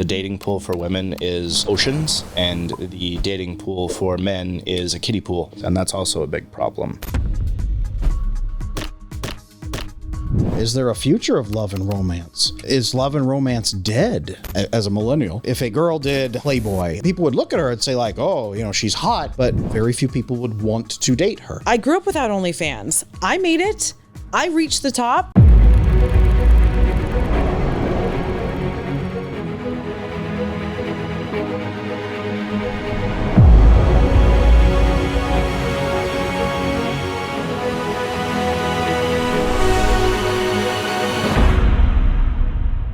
The dating pool for women is oceans, and the dating pool for men is a kiddie pool, and that's also a big problem. Is there a future of love and romance? Is love and romance dead? As a millennial, if a girl did Playboy, people would look at her and say like, oh, you know, she's hot, but very few people would want to date her. I grew up without OnlyFans. I made it. I reached the top.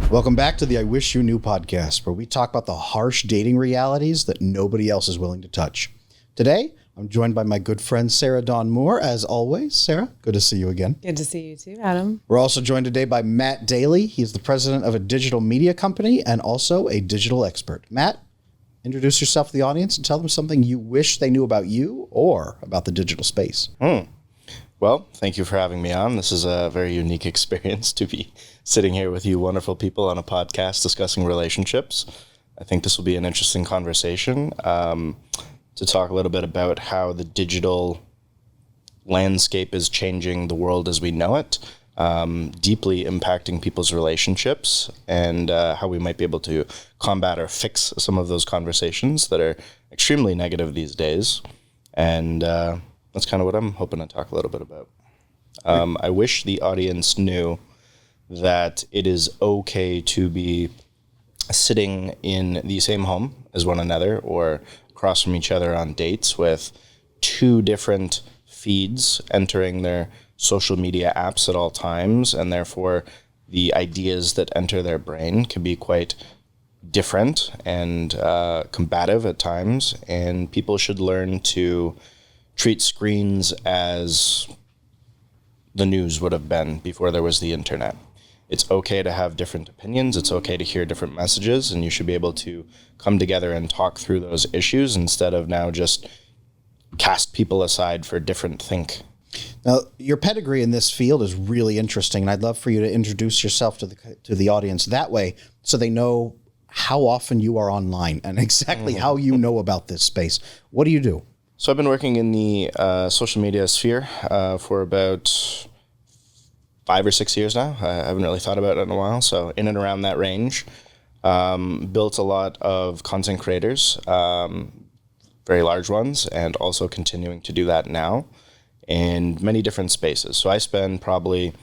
Welcome back to the I Wish You Knew podcast, where we talk about the harsh dating realities that nobody else is willing to touch. Today, I'm joined by my good friend, Sarah Dawn Moore, as always. Sarah, good to see you again. Good to see you too, Adam. We're also joined today by Matt Daley. He's the president of a digital media company and also a digital expert. Matt, introduce yourself to the audience and tell them something you wish they knew about you or about the digital space. Well, thank you for having me on. This is a very unique experience to be sitting here with you wonderful people on a podcast discussing relationships. I think this will be an interesting conversation to talk a little bit about how the digital landscape is changing the world as we know it, deeply impacting people's relationships, and how we might be able to combat or fix some of those conversations that are extremely negative these days. And that's kind of what I'm hoping to talk a little bit about. I wish the audience knew that it is okay to be sitting in the same home as one another or across from each other on dates with two different feeds entering their social media apps at all times, and therefore the ideas that enter their brain can be quite different and combative at times, and people should learn to treat screens as the news would have been before there was the internet. It's okay to have different opinions. It's okay to hear different messages, and you should be able to come together and talk through those issues instead of now just cast people aside for different think. Now, your pedigree in this field is really interesting, and I'd love for you to introduce yourself to the audience that way so they know how often you are online and exactly how you know about this space. What do you do? So I've been working in the social media sphere for about 5 or 6 years now. I haven't really thought about it in a while, so in and around that range. Built a lot of content creators, very large ones, and also continuing to do that now in many different spaces. So I spend probably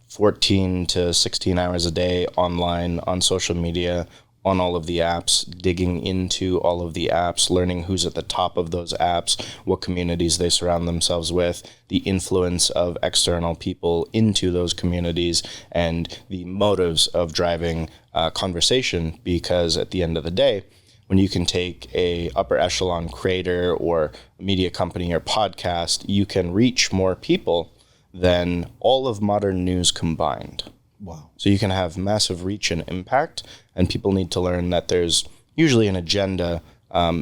14 to 16 hours a day online on social media, on all of the apps, digging into all of the apps, learning who's at the top of those apps, what communities they surround themselves with, the influence of external people into those communities, and the motives of driving conversation. Because at the end of the day, when you can take a upper echelon creator or a media company or podcast, you can reach more people than all of modern news combined. Wow. So you can have massive reach and impact, and people need to learn that there's usually an agenda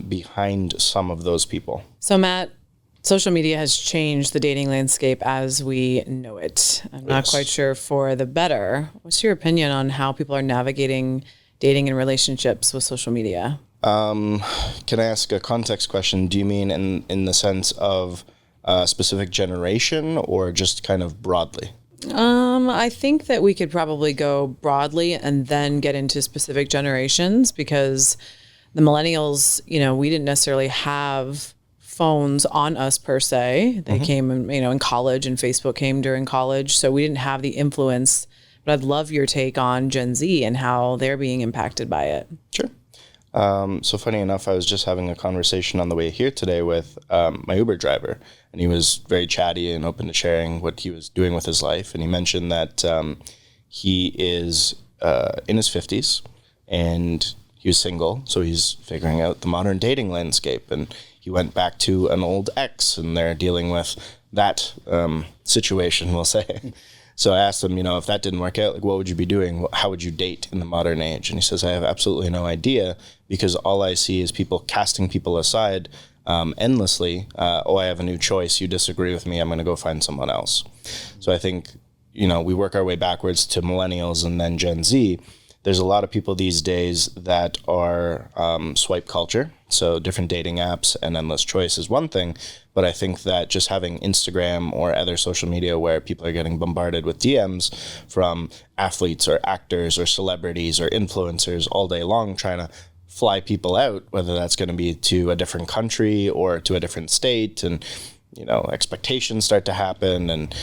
behind some of those people. So Matt, social media has changed the dating landscape as we know it. I'm not quite sure for the better. What's your opinion on how people are navigating dating and relationships with social media? Can I ask a context question? Do you mean in the sense of a specific generation or just kind of broadly? I think that we could probably go broadly and then get into specific generations, because the millennials, you know, we didn't necessarily have phones on us per se. They came in college, and Facebook came during college. So we didn't have the influence, but I'd love your take on Gen Z and how they're being impacted by it. Sure. So funny enough, I was just having a conversation on the way here today with my Uber driver, and he was very chatty and open to sharing what he was doing with his life. And he mentioned that he is in his 50s and he was single, so he's figuring out the modern dating landscape. And he went back to an old ex, and they're dealing with that situation, we'll say. So I asked him, if that didn't work out, like, what would you be doing? How would you date in the modern age? And he says, I have absolutely no idea, because all I see is people casting people aside endlessly. I have a new choice. You disagree with me. I'm going to go find someone else. So I think, we work our way backwards to millennials and then Gen Z. there's a lot of people these days that are swipe culture. So different dating apps and endless choice is one thing. But I think that just having Instagram or other social media where people are getting bombarded with DMs from athletes or actors or celebrities or influencers all day long trying to fly people out, whether that's going to be to a different country or to a different state, and expectations start to happen, and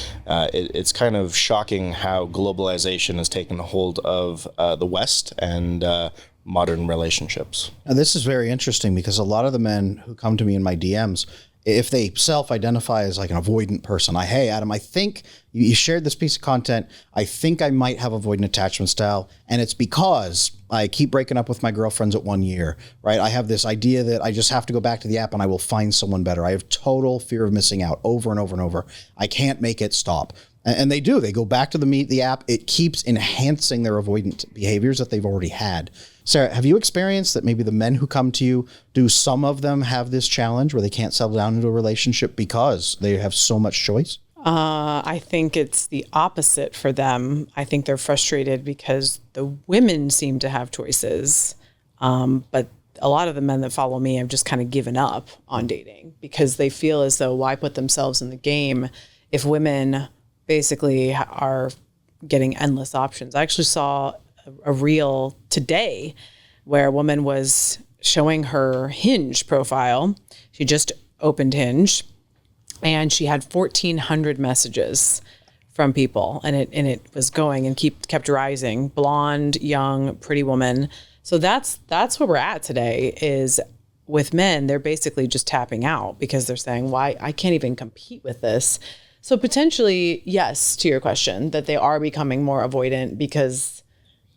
it's kind of shocking how globalization has taken a hold of the West and modern relationships. And this is very interesting because a lot of the men who come to me in my DMs, if they self-identify as like an avoidant person, hey, Adam, I think you shared this piece of content. I think I might have avoidant attachment style. And it's because I keep breaking up with my girlfriends at 1 year, right? I have this idea that I just have to go back to the app and I will find someone better. I have total fear of missing out over and over and over. I can't make it stop. And they do. They go back to the app. It keeps enhancing their avoidant behaviors that they've already had. Sarah, have you experienced that maybe the men who come to you, do some of them have this challenge where they can't settle down into a relationship because they have so much choice? I think it's the opposite for them. I think they're frustrated because the women seem to have choices. But a lot of the men that follow me have just kind of given up on dating because they feel as though why put themselves in the game if women basically are getting endless options. I actually saw a reel today where a woman was showing her Hinge profile. She just opened Hinge and she had 1,400 messages from people, and it was going and kept rising. Blonde, young, pretty woman. So that's where we're at today. Is with men, they're basically just tapping out because they're saying, why I can't even compete with this. So potentially, yes, to your question, that they are becoming more avoidant because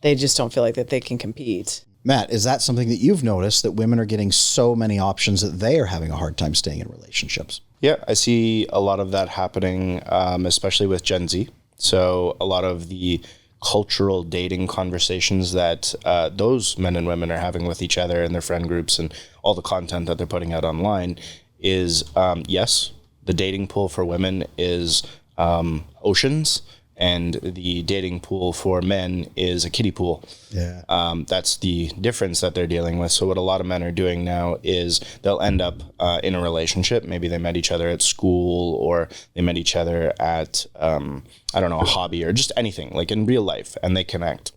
they just don't feel like that they can compete. Matt, is that something that you've noticed, that women are getting so many options that they are having a hard time staying in relationships? Yeah, I see a lot of that happening, especially with Gen Z. So a lot of the cultural dating conversations that those men and women are having with each other and their friend groups and all the content that they're putting out online is, yes, the dating pool for women is oceans, and the dating pool for men is a kiddie pool. Yeah. That's the difference that they're dealing with. So what a lot of men are doing now is they'll end up in a relationship. Maybe they met each other at school, or they met each other at, a hobby or just anything, like in real life, and they connect.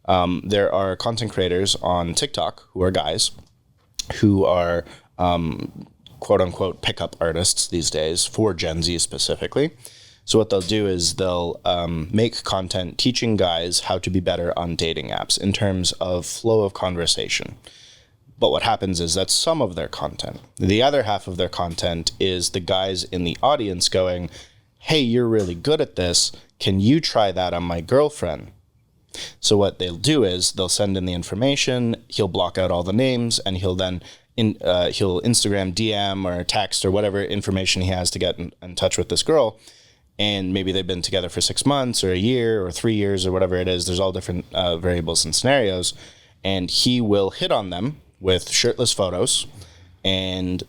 There are content creators on TikTok who are guys who are quote unquote pickup artists these days for Gen Z specifically. So what they'll do is they'll make content teaching guys how to be better on dating apps in terms of flow of conversation. But what happens is that's some of their content. The other half of their content is the guys in the audience going, hey, you're really good at this. Can you try that on my girlfriend? So what they'll do is they'll send in the information, he'll block out all the names, and he'll then he'll Instagram DM or text or whatever information he has to get in touch with this girl. And maybe they've been together for 6 months or a year or 3 years or whatever it is. There's all different variables and scenarios. And he will hit on them with shirtless photos. And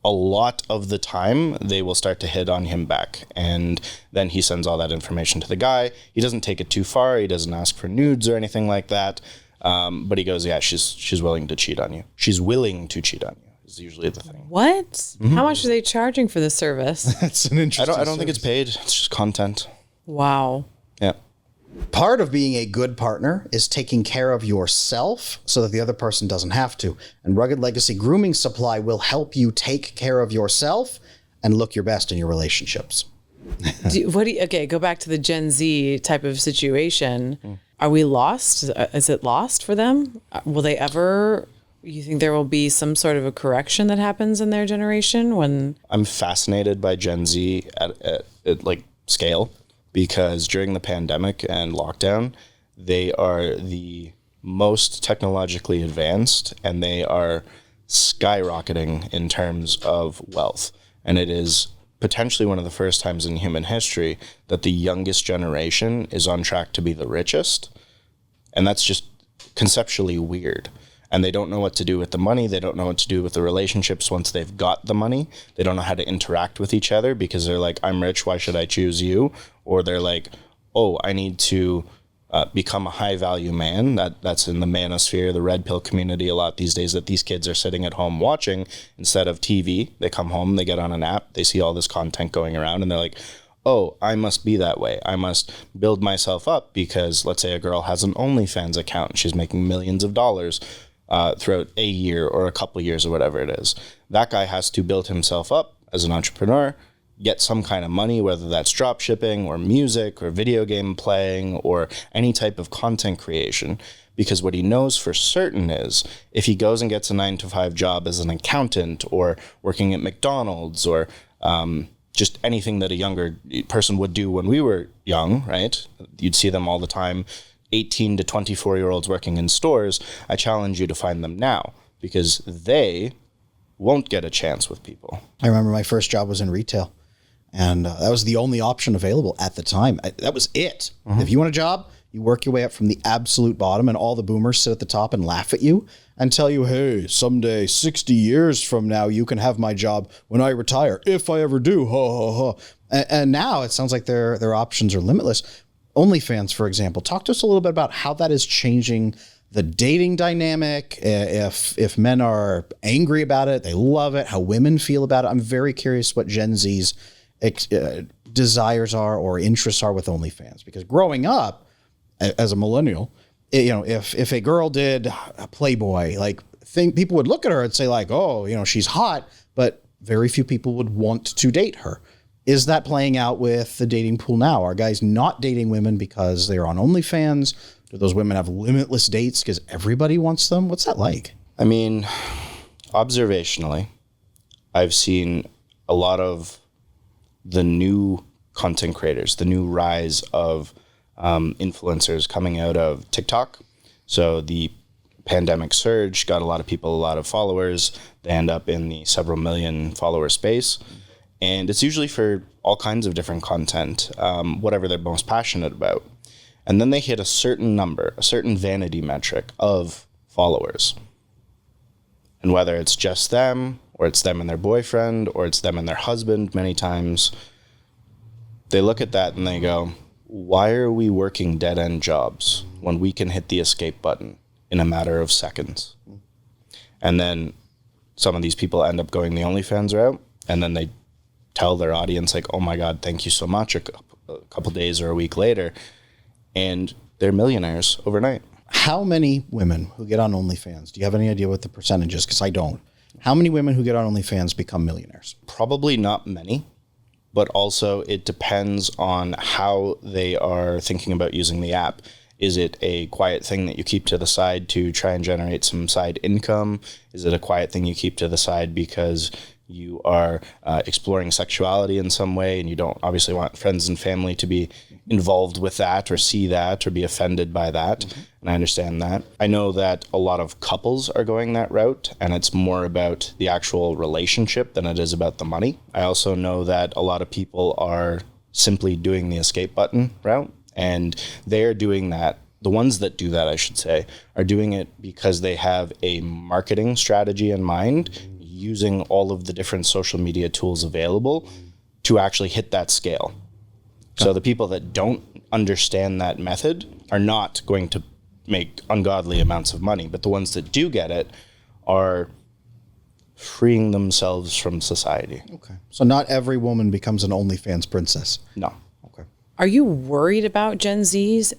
a lot of the time, they will start to hit on him back. And then he sends all that information to the guy. He doesn't take it too far. He doesn't ask for nudes or anything like that. But he goes, yeah, she's willing to cheat on you. She's willing to cheat on you. Is usually the thing. What? Mm-hmm. How much are they charging for this service? That's an interesting I don't think it's paid. It's just content. Wow. Yeah. Part of being a good partner is taking care of yourself so that the other person doesn't have to. And Rugged Legacy Grooming Supply will help you take care of yourself and look your best in your relationships. Okay, go back to the Gen Z type of situation. Are we lost? Is it lost for them? Will they ever... You think there will be some sort of a correction that happens in their generation when... I'm fascinated by Gen Z at like scale, because during the pandemic and lockdown, they are the most technologically advanced and they are skyrocketing in terms of wealth. And it is potentially one of the first times in human history that the youngest generation is on track to be the richest. And that's just conceptually weird. And they don't know what to do with the money. They don't know what to do with the relationships once they've got the money. They don't know how to interact with each other because they're like, I'm rich, why should I choose you? Or they're like, oh, I need to become a high value man. That's in the manosphere, the red pill community a lot these days, that these kids are sitting at home watching instead of TV. They come home, they get on an app, they see all this content going around, and they're like, oh, I must be that way. I must build myself up because, let's say a girl has an OnlyFans account and she's making millions of dollars throughout a year or a couple years or whatever it is. That guy has to build himself up as an entrepreneur, get some kind of money, whether that's drop shipping or music or video game playing or any type of content creation. Because what he knows for certain is if he goes and gets a 9-to-5 job as an accountant or working at McDonald's or just anything that a younger person would do when we were young, right? You'd see them all the time, 18 to 24-year-olds working in stores. I challenge you to find them now because they won't get a chance with people. I remember my first job was in retail. And that was the only option available at the time. That was it. Mm-hmm. If you want a job, you work your way up from the absolute bottom and all the boomers sit at the top and laugh at you and tell you, hey, someday, 60 years from now, you can have my job when I retire, if I ever do. Ha, ha, ha. And now it sounds like their options are limitless. OnlyFans, for example. Talk to us a little bit about how that is changing the dating dynamic, if men are angry about it, they love it, how women feel about it. I'm very curious what Gen Z's desires are or interests are with OnlyFans, because growing up as a millennial, if a girl did a Playboy, people would look at her and say like, oh, she's hot, but very few people would want to date her. Is that playing out with the dating pool now? Are guys not dating women because they're on OnlyFans? Do those women have limitless dates because everybody wants them? What's that like? I mean, observationally, I've seen a lot of the new content creators, the new rise of influencers coming out of TikTok. So the pandemic surge got a lot of people, a lot of followers. They end up in the several million follower space. And it's usually for all kinds of different content, whatever they're most passionate about. And then they hit a certain number, a certain vanity metric of followers. And whether it's just them, or it's them and their boyfriend, or it's them and their husband many times, they look at that and they go, why are we working dead-end jobs when we can hit the escape button in a matter of seconds? And then some of these people end up going the OnlyFans route, and then they tell their audience, like, oh my God, thank you so much, a couple days or a week later, and they're millionaires overnight. How many women who get on OnlyFans, do you have any idea what the percentage is? Because I don't. How many women who get on OnlyFans become millionaires? Probably not many, but also it depends on how they are thinking about using the app. Is it a quiet thing that you keep to the side to try and generate some side income? Is it a quiet thing you keep to the side because you are exploring sexuality in some way and you don't obviously want friends and family to be involved with that or see that or be offended by that? Mm-hmm. And I understand that. I know that a lot of couples are going that route, and it's more about the actual relationship than it is about the money. I also know that a lot of people are simply doing the escape button route, and they're doing that. The ones that do that, I should say, are doing it because they have a marketing strategy in mind, using all of the different social media tools available to actually hit that scale. So the people that don't understand that method are not going to make ungodly amounts of money, but the ones that do get it are freeing themselves from society. Okay. So not every woman becomes an OnlyFans princess. No. Okay. Are you worried about Gen Z's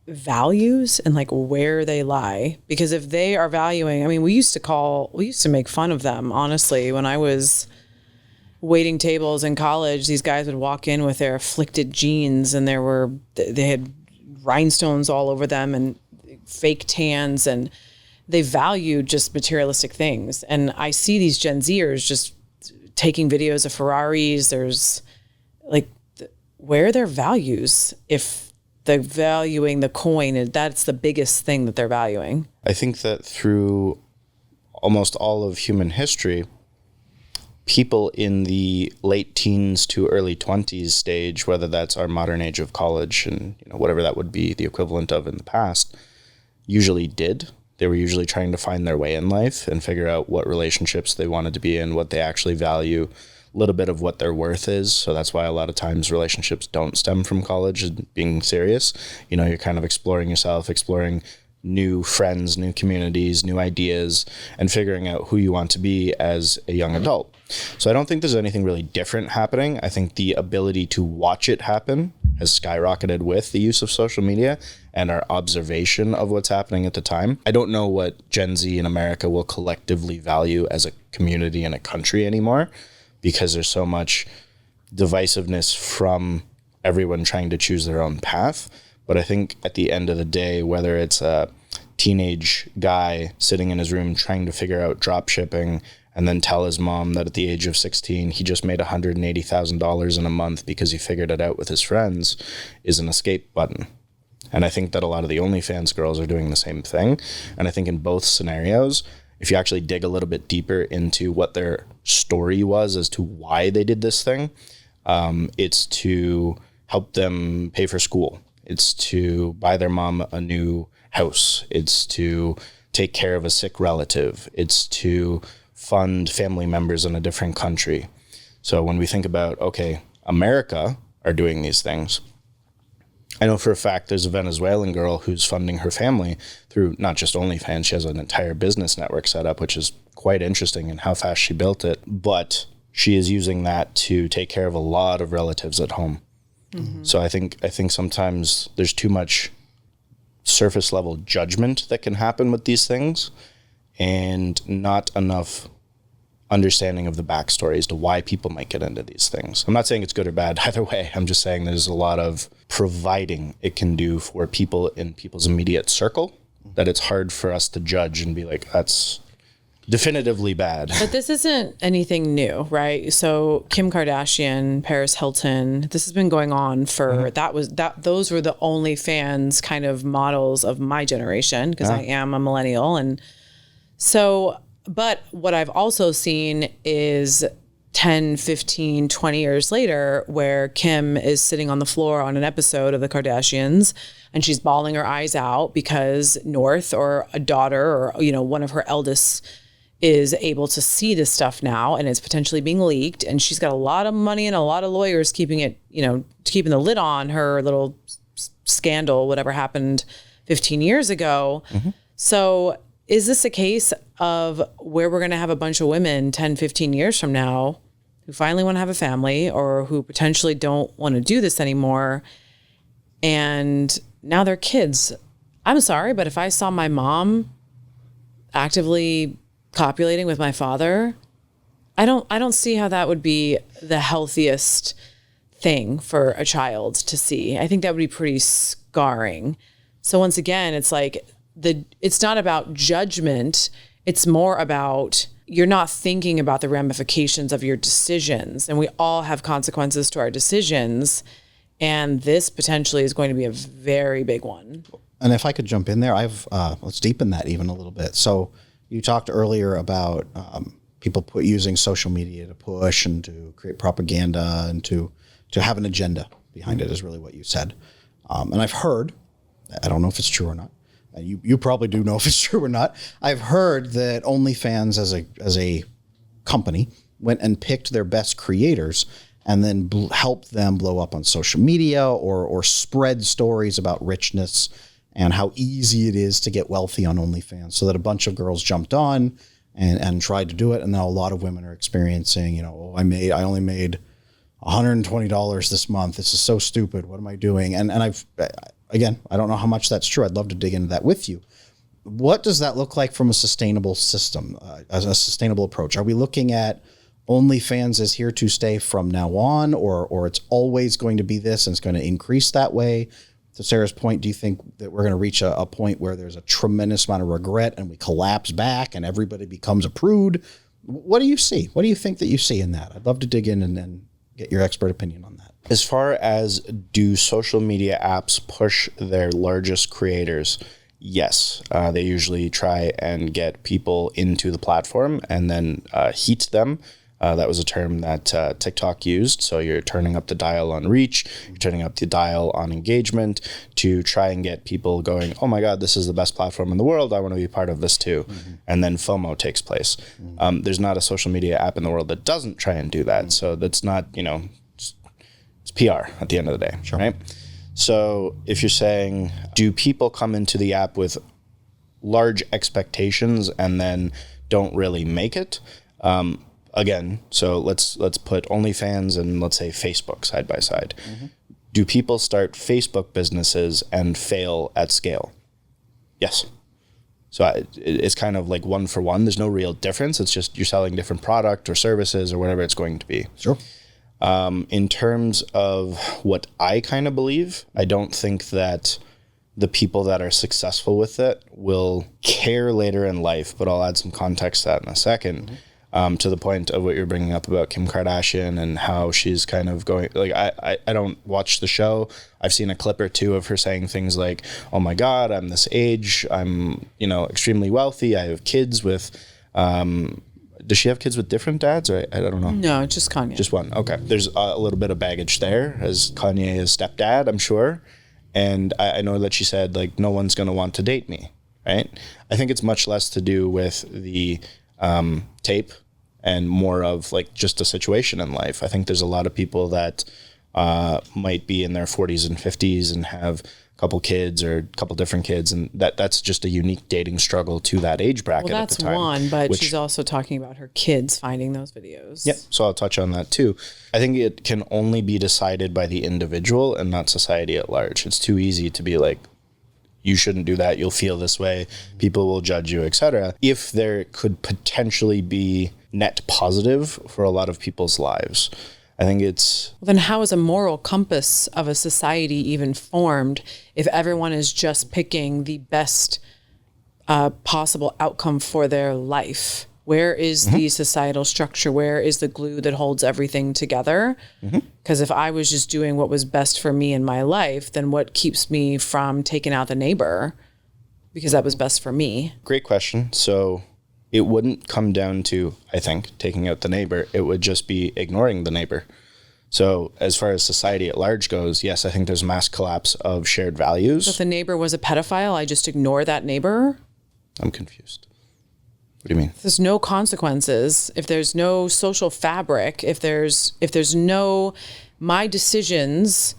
values and like where they lie? Because if they are valuing, I mean, we used to make fun of them, honestly. When I was waiting tables in college, these guys would walk in with their afflicted jeans and they had rhinestones all over them and fake tans, and they valued just materialistic things. And I see these Gen Zers just taking videos of Ferraris. There's like, where are their values if they're valuing the coin? That's the biggest thing that they're valuing. I think that through almost all of human history, people in the late teens to early 20s stage, whether that's our modern age of college and whatever that would be the equivalent of in the past, usually did. They were usually trying to find their way in life and figure out what relationships they wanted to be in, what they actually value. little bit of what their worth is. So that's why a lot of times relationships don't stem from college and being serious. You know, you're kind of exploring yourself, exploring new friends, new communities, new ideas, and figuring out who you want to be as a young adult. So I don't think there's anything really different happening. I think the ability to watch it happen has skyrocketed with the use of social media and our observation of what's happening at the time. I don't know what Gen Z in America will collectively value as a community and a country anymore, because there's so much divisiveness from everyone trying to choose their own path. But I think at the end of the day, whether it's a teenage guy sitting in his room trying to figure out drop shipping and then tell his mom that at the age of 16, he just made $180,000 in a month because he figured it out with his friends, is an escape button. And I think that a lot of the OnlyFans girls are doing the same thing. And I think in both scenarios, if you actually dig a little bit deeper into what their story was as to why they did this thing, it's to help them pay for school. It's to buy their mom a new house. It's to take care of a sick relative. It's to fund family members in a different country. So when we think about, okay, America are doing these things, I know for a fact there's a Venezuelan girl who's funding her family through not just OnlyFans. She has an entire business network set up, which is quite interesting in how fast she built it. But she is using that to take care of a lot of relatives at home. Mm-hmm. So I think sometimes there's too much surface level judgment that can happen with these things and not enough understanding of the backstory as to why people might get into these things. I'm not saying it's good or bad either way. I'm just saying there's a lot of providing it can do for people in people's immediate circle that it's hard for us to judge and be like, that's definitively bad. But this isn't anything new, right? So Kim Kardashian, Paris Hilton, this has been going on for, those were the OnlyFans kind of models of my generation, because I am a millennial. And so, but what I've also seen is 10, 15, 20 years later, where Kim is sitting on the floor on an episode of the Kardashians and she's bawling her eyes out because North, or a daughter, or, you know, one of her eldest, is able to see this stuff now, and it's potentially being leaked. And she's got a lot of money and a lot of lawyers keeping it, you know, keeping the lid on her little scandal, whatever happened 15 years ago. Mm-hmm. So is this a case of where we're going to have a bunch of women 10, 15 years from now who finally want to have a family, or who potentially don't want to do this anymore, and now they're kids? I'm sorry, but if I saw my mom actively copulating with my father, I don't see how that would be the healthiest thing for a child to see. I think that would be pretty scarring. So once again, it's like it's not about judgment. It's more about, you're not thinking about the ramifications of your decisions, and we all have consequences to our decisions. And this potentially is going to be a very big one. And if I could jump in there, let's deepen that even a little bit. So you talked earlier about people using social media to push and to create propaganda and to have an agenda behind it, is really what you said. And I've heard, I don't know if it's true or not, you probably do know if it's true or not, I've heard that OnlyFans as a company went and picked their best creators and then helped them blow up on social media or spread stories about richness and how easy it is to get wealthy on OnlyFans, so that a bunch of girls jumped on and tried to do it. And now a lot of women are experiencing, you know, I only made $120 this month. This is so stupid. What am I doing? And again, I don't know how much that's true. I'd love to dig into that with you. What does that look like from a sustainable system, as a sustainable approach? Are we looking at OnlyFans as here to stay from now on, or it's always going to be this and it's going to increase that way? To Sarah's point, do you think that we're going to reach a point where there's a tremendous amount of regret and we collapse back and everybody becomes a prude? What do you see? What do you think that you see in that? I'd love to dig in and then get your expert opinion on that. As far as, do social media apps push their largest creators? Yes. They usually try and get people into the platform and then heat them That was a term that TikTok used. So you're turning up the dial on reach, you're turning up the dial on engagement to try and get people going, oh my God, this is the best platform in the world. I want to be part of this too. And then FOMO takes place. There's not a social media app in the world that doesn't try and do that. So that's not, it's PR at the end of the day, right? So if you're saying, do people come into the app with large expectations and then don't really make it? Again, so let's put OnlyFans and let's say Facebook side by side. Do people start Facebook businesses and fail at scale? Yes. So it's kind of like one for one. There's no real difference. It's just you're selling different product or services or whatever it's going to be. Sure. In terms of what I kind of believe, I don't think that the people that are successful with it will care later in life, but I'll add some context to that in a second. To the point of what you're bringing up about Kim Kardashian and how she's kind of going, like, I don't watch the show. I've seen a clip or two of her saying things like, oh my God, I'm this age. I'm, extremely wealthy. I have kids with, does she have kids with different dads? Or I don't know. No, just Kanye. Just one. Okay. There's a little bit of baggage there as Kanye is stepdad, I'm sure. And I know that she said, like, no one's going to want to date me. Right. I think it's much less to do with the, tape and more of like just a situation in life. I think there's a lot of people that might be in their 40s and 50s and have a couple kids or a couple different kids, and that's just a unique dating struggle to that age bracket. Well, that's at the time, one, but she's also talking about her kids finding those videos. Yep. So I'll touch on that too. I think it can only be decided by the individual and not society at large. It's too easy to be like, you shouldn't do that, you'll feel this way, people will judge you, etc. If there could potentially be net positive for a lot of people's lives. I think it's... Well, then how is a moral compass of a society even formed if everyone is just picking the best possible outcome for their life? Where is the societal structure? Where is the glue that holds everything together? Because if I was just doing what was best for me in my life, then what keeps me from taking out the neighbor? Because that was best for me. Great question. So it wouldn't come down to, I think, taking out the neighbor. It would just be ignoring the neighbor. So as far as society at large goes, yes, I think there's mass collapse of shared values. So if the neighbor was a pedophile, I just ignore that neighbor? I'm confused. What do you mean? If there's no consequences, if there's no social fabric, if there's no, my decisions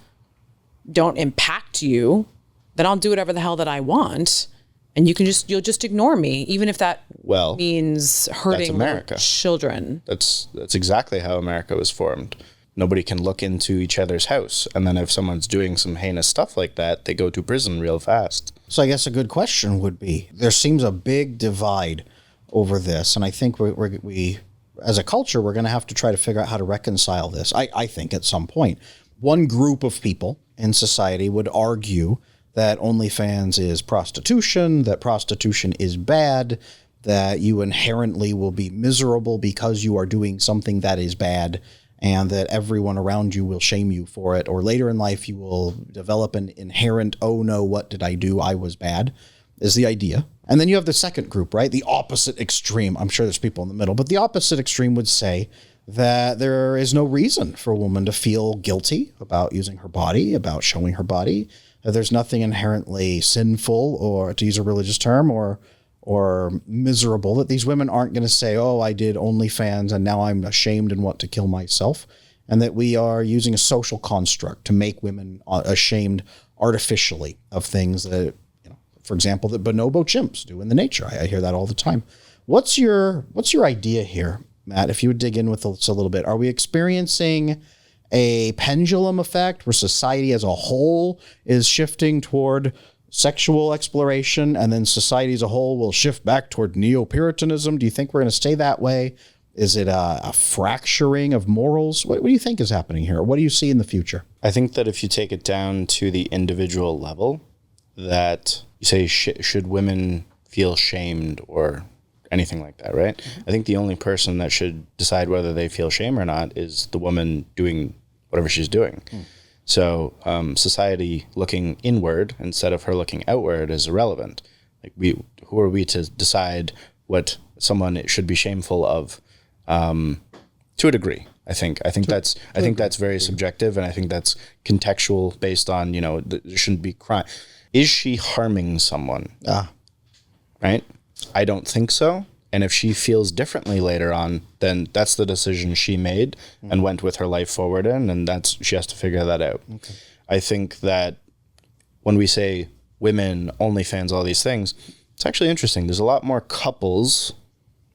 don't impact you, then I'll do whatever the hell that I want. And you'll just ignore me, even if that means hurting America. Children. That's exactly how America was formed. Nobody can look into each other's house. And then if someone's doing some heinous stuff like that, they go to prison real fast. So I guess a good question would be, there seems a big divide over this. And I think we as a culture, we're going to have to try to figure out how to reconcile this. I think at some point, one group of people in society would argue that OnlyFans is prostitution, that prostitution is bad, that you inherently will be miserable because you are doing something that is bad, and that everyone around you will shame you for it. Or later in life, you will develop an inherent, oh no, what did I do? I was bad, is the idea. And then you have the second group, right? The opposite extreme. I'm sure there's people in the middle, but the opposite extreme would say that there is no reason for a woman to feel guilty about using her body, about showing her body. That there's nothing inherently sinful, or to use a religious term, or miserable, that these women aren't going to say, oh, I did OnlyFans and now I'm ashamed and want to kill myself. And that we are using a social construct to make women ashamed artificially of things that, for example, that bonobo chimps do in the nature. I hear that all the time. What's your idea here, Matt? If you would dig in with us a little bit, are we experiencing a pendulum effect where society as a whole is shifting toward sexual exploration, and then society as a whole will shift back toward neo-Puritanism? Do you think we're going to stay that way? Is it a fracturing of morals? What do you think is happening here? What do you see in the future? I think that if you take it down to the individual level, that you say, should women feel shamed or anything like that, right? I think the only person that should decide whether they feel shame or not is the woman doing whatever she's doing. So society looking inward instead of her looking outward is irrelevant. Like, who are we to decide what someone should be shameful of? To a degree, I think that's very subjective, and I think that's contextual based on, there shouldn't be crime. Is she harming someone? Right? I don't think so. And if she feels differently later on, then that's the decision she made and went with her life forward in, and she has to figure that out. Okay. I think that when we say women, OnlyFans, all these things, it's actually interesting. There's a lot more couples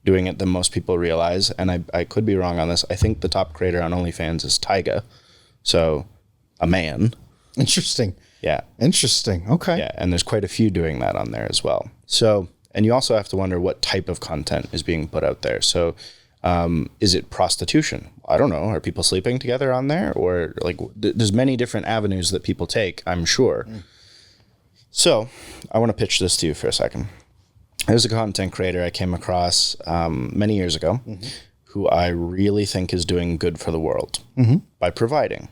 doing it than most people realize, and I could be wrong on this. I think the top creator on OnlyFans is Tyga, so a man. Interesting. Yeah. Interesting. Okay. Yeah, and there's quite a few doing that on there as well. So, and you also have to wonder what type of content is being put out there. So, is it prostitution? I don't know. Are people sleeping together on there? Or like, there's many different avenues that people take, I'm sure. So, I want to pitch this to you for a second. There's a content creator I came across many years ago who I really think is doing good for the world by providing.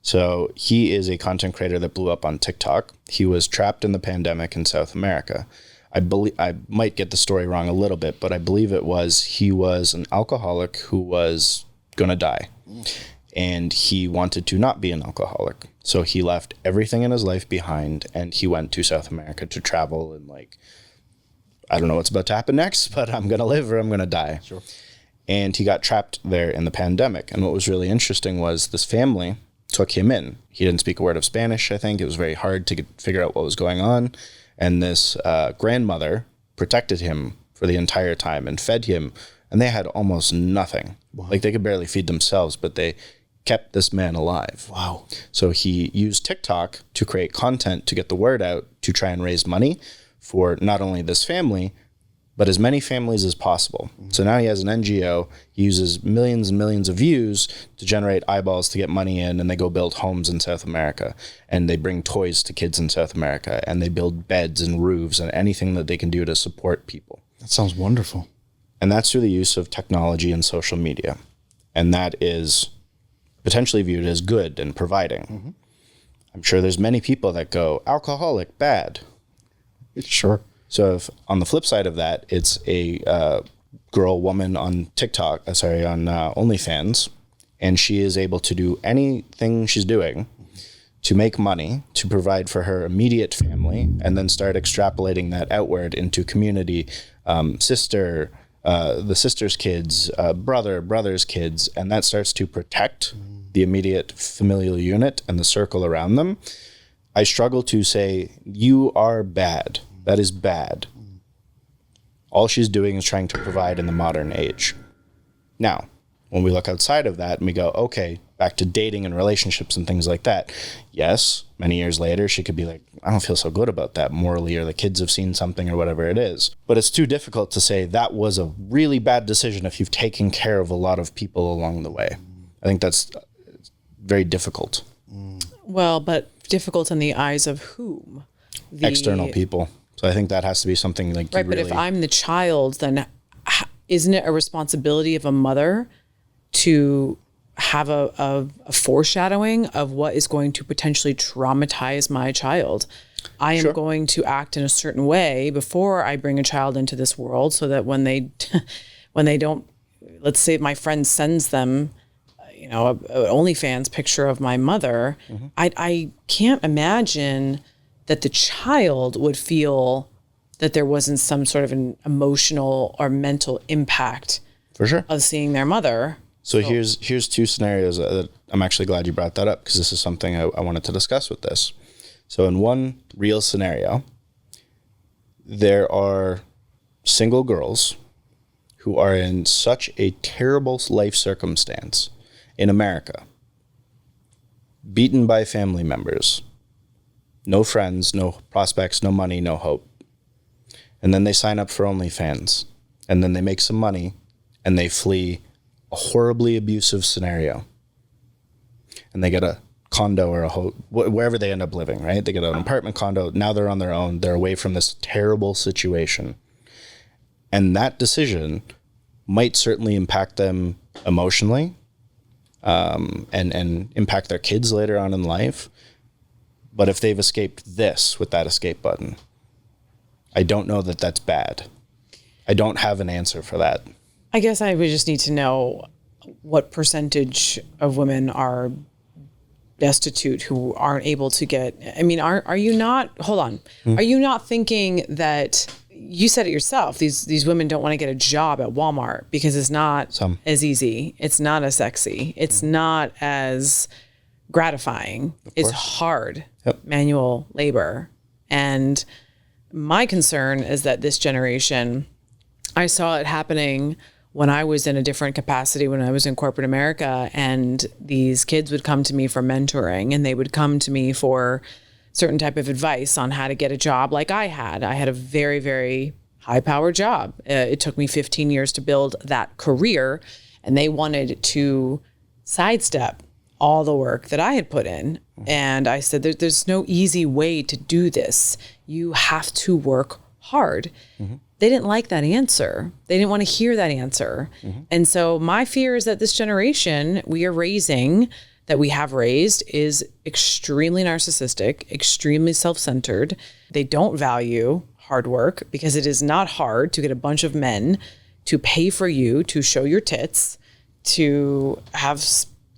So he is a content creator that blew up on TikTok. He was trapped in the pandemic in South America. I might get the story wrong a little bit, but I believe he was an alcoholic who was going to die. And he wanted to not be an alcoholic. So he left everything in his life behind, and he went to South America to travel and I don't know what's about to happen next, but I'm going to live or I'm going to die. Sure. And he got trapped there in the pandemic. And what was really interesting was this family took him in. He didn't speak a word of Spanish, I think. It was very hard to figure out what was going on. And this grandmother protected him for the entire time and fed him. And they had almost nothing. Wow. Like they could barely feed themselves, but they kept this man alive. Wow. So he used TikTok to create content to get the word out to try and raise money for not only this family, but as many families as possible. So now he has an NGO. He uses millions and millions of views to generate eyeballs to get money in, and they go build homes in South America, and they bring toys to kids in South America, and they build beds and roofs and anything that they can do to support people. That sounds wonderful. And that's through the use of technology and social media. And that is potentially viewed as good and providing. I'm sure there's many people that go, alcoholic, bad. Sure. So if on the flip side of that, it's a woman on TikTok, on OnlyFans, and she is able to do anything she's doing to make money, to provide for her immediate family, and then start extrapolating that outward into community, sister, the sister's kids, brother's kids, and that starts to protect the immediate familial unit and the circle around them. I struggle to say, you are bad. That is bad. All she's doing is trying to provide in the modern age. Now, when we look outside of that and we go, okay, back to dating and relationships and things like that. Yes, many years later, she could be like, I don't feel so good about that morally, or the kids have seen something or whatever it is. But it's too difficult to say that was a really bad decision if you've taken care of a lot of people along the way. I think that's very difficult. Well, but difficult in the eyes of whom? External people. So I think that has to be something like right. But if I'm the child, then isn't it a responsibility of a mother to have a foreshadowing of what is going to potentially traumatize my child? I am going to act in a certain way before I bring a child into this world, so that when they don't, let's say my friend sends them, an OnlyFans picture of my mother, I can't imagine that the child would feel that there wasn't some sort of an emotional or mental impact for sure of seeing their mother. So here's two scenarios that I'm actually glad you brought that up, because this is something I wanted to discuss with this. So in one real scenario, there are single girls who are in such a terrible life circumstance in America, beaten by family members, no friends, no prospects, no money, no hope. And then they sign up for OnlyFans, and then they make some money, and they flee a horribly abusive scenario. And they get a condo or wherever they end up living, right? They get an apartment, condo. Now they're on their own. They're away from this terrible situation. And that decision might certainly impact them emotionally, and impact their kids later on in life. But if they've escaped this with that escape button, I don't know that that's bad. I don't have an answer for that. I guess I would just need to know what percentage of women are destitute who aren't able to get, I mean, are you not, hold on, are you not thinking that, you said it yourself, these women don't want to get a job at Walmart because it's not as easy, it's not as sexy, it's not as gratifying, it's hard manual labor. And my concern is that this generation, I saw it happening when I was in a different capacity, when I was in corporate America, and these kids would come to me for mentoring, and they would come to me for certain type of advice on how to get a job like I had. I had a very, very high-powered job. It took me 15 years to build that career, and they wanted to sidestep all the work that I had put in. And I said, there's no easy way to do this. You have to work hard. They didn't like that answer. They didn't want to hear that answer. And so my fear is that this generation we are raising, that we have raised, is extremely narcissistic, extremely self-centered. They don't value hard work because it is not hard to get a bunch of men to pay for you to show your tits, to have,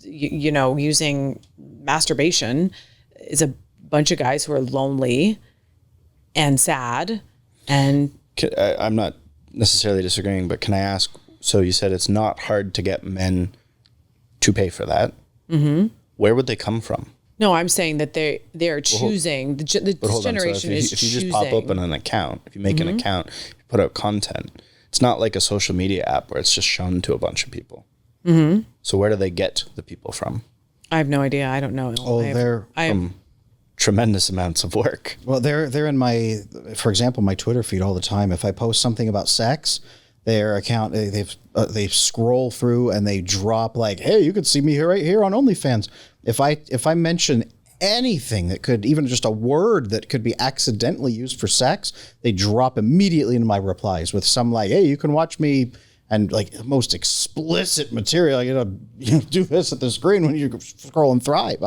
you know, using masturbation is a bunch of guys who are lonely and sad. And I'm not necessarily disagreeing, but can I ask, so you said it's not hard to get men to pay for that. Where would they come from? No, I'm saying that they are choosing, this generation is choosing. If you just pop open an account, if you make an account, you put out content, it's not like a social media app where it's just shown to a bunch of people. So where do they get the people from? I have no idea. I don't know. They're from tremendous amounts of work. Well, they're in my, for example, my Twitter feed all the time. If I post something about sex, their account, they scroll through and they drop like, hey, you could see me right here on OnlyFans. If I mention anything that could, even just a word that could be accidentally used for sex, they drop immediately into my replies with some like, hey, you can watch me, and like most explicit material. You do this at the screen when you scroll and thrive.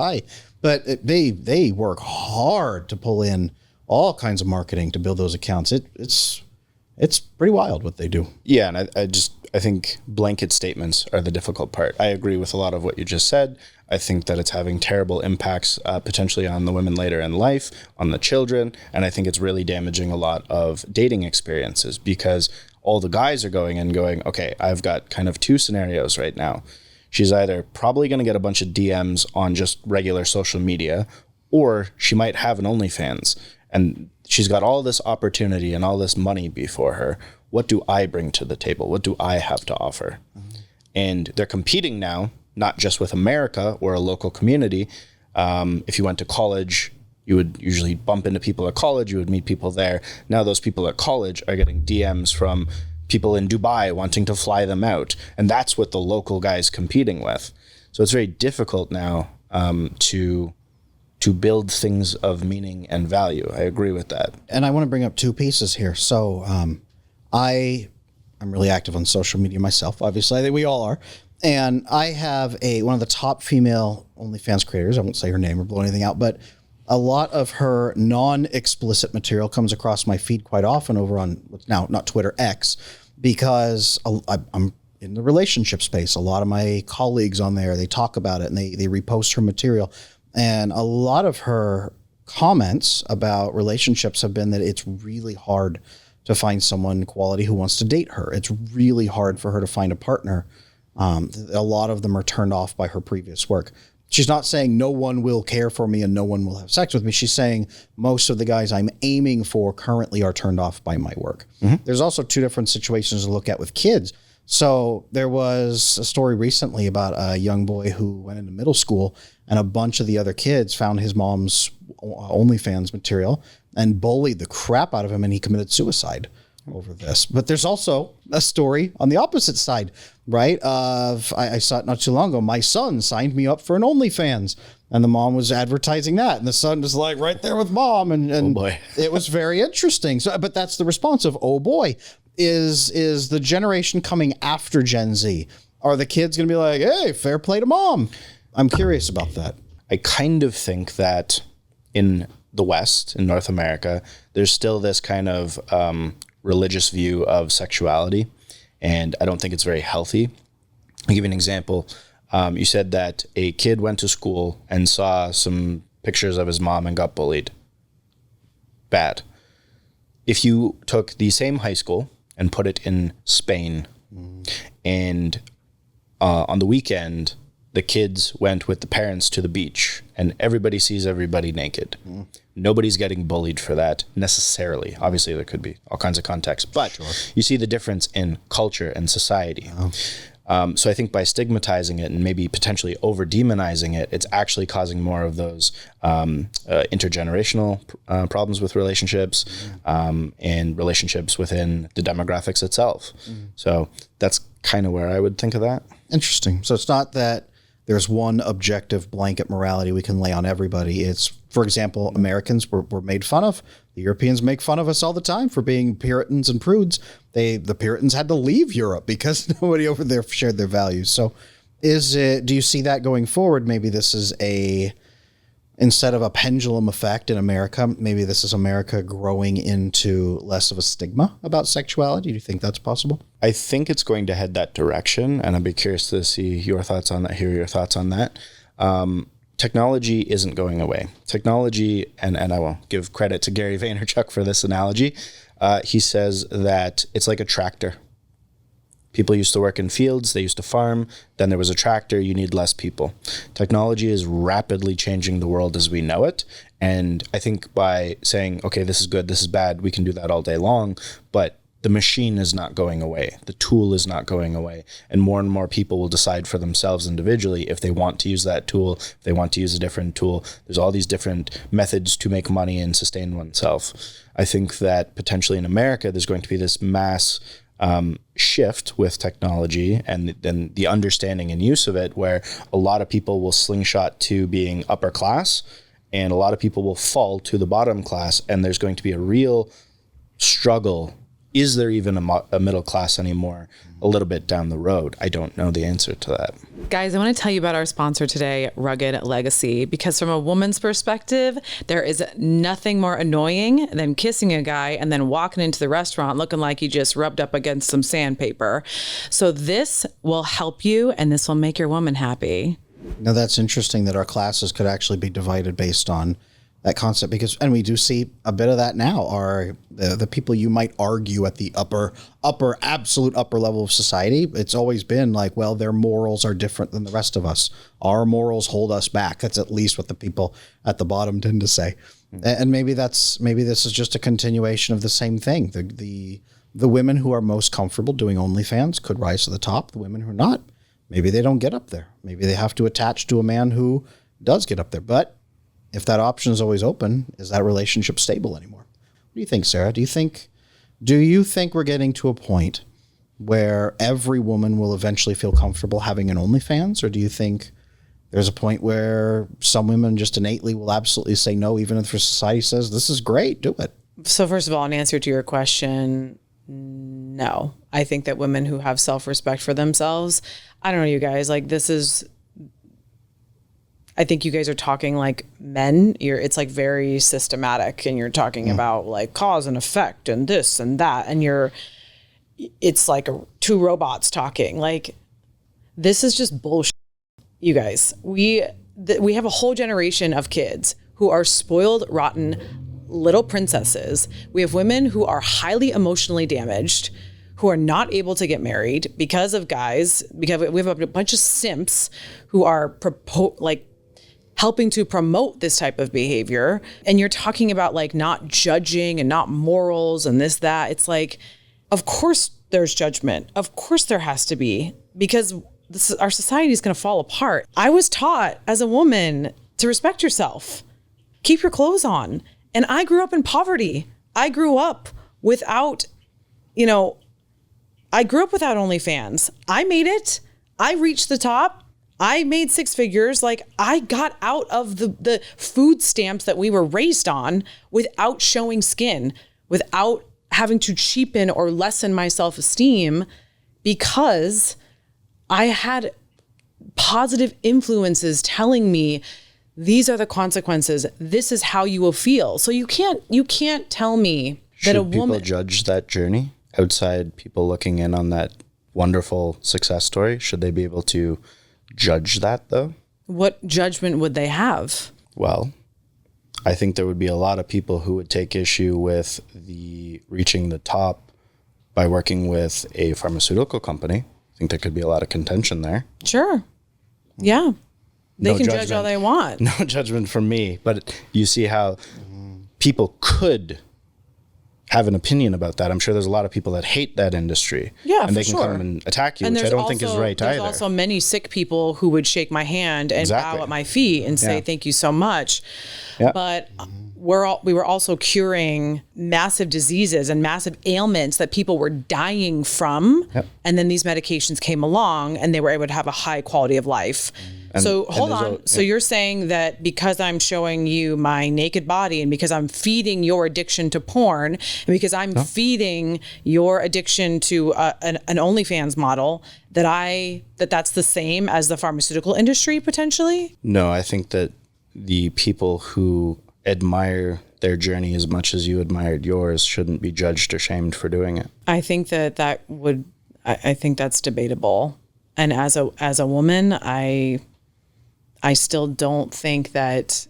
But they work hard to pull in all kinds of marketing to build those accounts. It's pretty wild what they do. Yeah, and I think blanket statements are the difficult part. I agree with a lot of what you just said. I think that it's having terrible impacts potentially on the women later in life, on the children, and I think it's really damaging a lot of dating experiences because all the guys are going, okay, I've got kind of two scenarios right now. She's either probably going to get a bunch of DMs on just regular social media, or she might have an OnlyFans, and she's got all this opportunity and all this money before her. What do I bring to the table? What do I have to offer? And they're competing now, not just with America or a local community. If you went to college, you would usually bump into people at college. You would meet people there. Now those people at college are getting DMs from people in Dubai wanting to fly them out. And that's what the local guy's competing with. So it's very difficult now to build things of meaning and value. I agree with that. And I want to bring up two pieces here. So I'm really active on social media myself, obviously. I think we all are. And I have one of the top female OnlyFans creators. I won't say her name or blow anything out, but a lot of her non-explicit material comes across my feed quite often over on what's now not Twitter, X, because I'm in the relationship space. A lot of my colleagues on there, they talk about it and they repost her material. And a lot of her comments about relationships have been that it's really hard to find someone quality who wants to date her. It's really hard for her to find a partner. A lot of them are turned off by her previous work. She's not saying no one will care for me and no one will have sex with me. She's saying most of the guys I'm aiming for currently are turned off by my work. There's also two different situations to look at with kids. So there was a story recently about a young boy who went into middle school and a bunch of the other kids found his mom's OnlyFans material and bullied the crap out of him, and he committed suicide over this. But there's also a story on the opposite side, right? I saw it not too long ago. My son signed me up for an OnlyFans, and the mom was advertising that, and the son was like right there with mom, and oh boy. It was very interesting. So, but that's the response of, oh boy, is the generation coming after Gen Z? Are the kids going to be like, hey, fair play to mom? I'm curious about that. I kind of think that in the West, in North America, there's still this kind of religious view of sexuality, and I don't think it's very healthy. I'll give you an example. You said that a kid went to school and saw some pictures of his mom and got bullied. Bad. If you took the same high school and put it in Spain, and on the weekend, the kids went with the parents to the beach, and everybody sees everybody naked. Nobody's getting bullied for that necessarily. Obviously, there could be all kinds of context, but you see the difference in culture and society. So I think by stigmatizing it and maybe potentially over-demonizing it, it's actually causing more of those intergenerational problems with relationships and relationships within the demographics itself. So that's kind of where I would think of that. Interesting. So it's not that there's one objective blanket morality we can lay on everybody. It's, for example, Americans were made fun of. The Europeans make fun of us all the time for being Puritans and prudes. The Puritans had to leave Europe because nobody over there shared their values. So do you see that going forward? Maybe this is instead of a pendulum effect in America, maybe this is America growing into less of a stigma about sexuality. Do you think that's possible? I think it's going to head that direction, and I'd be curious to see your thoughts on that, hear your thoughts on that. Technology isn't going away. Technology, and I will give credit to Gary Vaynerchuk for this analogy. He says that it's like a tractor. People used to work in fields, they used to farm, then there was a tractor, you need less people. Technology is rapidly changing the world as we know it. And I think by saying, okay, this is good, this is bad, we can do that all day long, but the machine is not going away. The tool is not going away. And more people will decide for themselves individually if they want to use that tool, if they want to use a different tool. There's all these different methods to make money and sustain oneself. I think that potentially in America, there's going to be this mass shift with technology and then the understanding and use of it, where a lot of people will slingshot to being upper class and a lot of people will fall to the bottom class, and there's going to be a real struggle. Is there even a middle class anymore a little bit down the road? I don't know the answer to that. Guys, I want to tell you about our sponsor today, Rugged Legacy, because from a woman's perspective, there is nothing more annoying than kissing a guy and then walking into the restaurant looking like you just rubbed up against some sandpaper. So this will help you, and this will make your woman happy. Now, that's interesting that our classes could actually be divided based on that concept, because, and we do see a bit of that now, are the people you might argue at the absolute upper level of society. It's always been like, well, their morals are different than the rest of us. Our morals hold us back. That's at least what the people at the bottom tend to say. And maybe this is just a continuation of the same thing. The women who are most comfortable doing OnlyFans could rise to the top. The women who are not, maybe they don't get up there. Maybe they have to attach to a man who does get up there. But if that option is always open, is that relationship stable anymore? What do you think, Sarah? Do you think we're getting to a point where every woman will eventually feel comfortable having an OnlyFans? Or do you think there's a point where some women just innately will absolutely say no, even if society says, this is great, do it? So first of all, in answer to your question, no. I think that women who have self-respect for themselves, I don't know, you guys, like I think you guys are talking like men. It's like very systematic, and you're talking about like cause and effect and this and that, and it's like two robots talking. Like, this is just bullshit, you guys. We have a whole generation of kids who are spoiled, rotten little princesses. We have women who are highly emotionally damaged, who are not able to get married because of guys, because we have a bunch of simps who are helping to promote this type of behavior. And you're talking about like not judging and not morals and this, that. It's like, of course there's judgment. Of course there has to be, because our society is going to fall apart. I was taught as a woman to respect yourself, keep your clothes on. And I grew up in poverty. I grew up without OnlyFans. I made it. I reached the top. I made six figures. Like, I got out of the food stamps that we were raised on without showing skin, without having to cheapen or lessen my self-esteem, because I had positive influences telling me these are the consequences. This is how you will feel. So you can't tell me that a woman... Should people judge that journey outside people looking in on that wonderful success story. Should they be able to judge that though? What judgment would they have? Well, I think there would be a lot of people who would take issue with the reaching the top by working with a pharmaceutical company. I think there could be a lot of contention there. Sure. Yeah. They No can judgment. judge all they want. No judgment from me, but you see how people could have an opinion about that. I'm sure there's a lot of people that hate that industry. Yeah, and they for can sure. come and attack you, And which I there's don't think is right there's either. also many sick people who would shake my hand and Exactly. bow at my feet and say, Yeah. thank you so much. Yeah. But we were also curing massive diseases and massive ailments that people were dying from. Yep. And then these medications came along and they were able to have a high quality of life. So hold there's on. So you're saying that because I'm showing you my naked body and because I'm feeding your addiction to porn and because I'm feeding your addiction to an OnlyFans model, that's the same as the pharmaceutical industry potentially? No, I think that the people who admire their journey as much as you admired yours shouldn't be judged or shamed for doing it. I think I think that's debatable. And as a woman, I still don't think that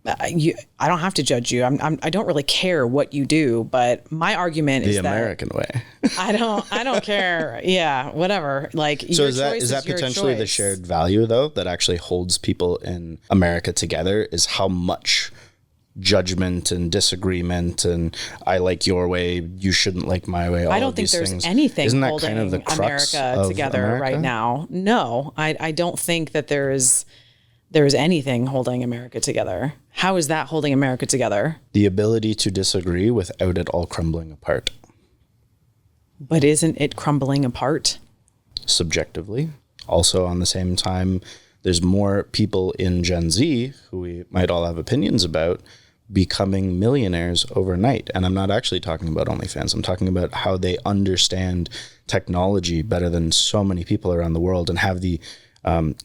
I don't have to judge you. I don't really care what you do, but my argument is The American way. I don't care. Yeah, whatever. Like, So your is that choice is that your potentially the choice. shared value though that actually holds people in America together is how much judgment and disagreement and I like your way, you shouldn't like my way. All I don't of think these there's things. anything Isn't that holding kind of the crux America of together America? right now. No, I don't think that there is anything holding America together. How is that holding America together? The ability to disagree without it all crumbling apart. But isn't it crumbling apart? Subjectively. Also, on the same time, there's more people in Gen Z who we might all have opinions about becoming millionaires overnight. And I'm not actually talking about OnlyFans. I'm talking about how they understand technology better than so many people around the world and have the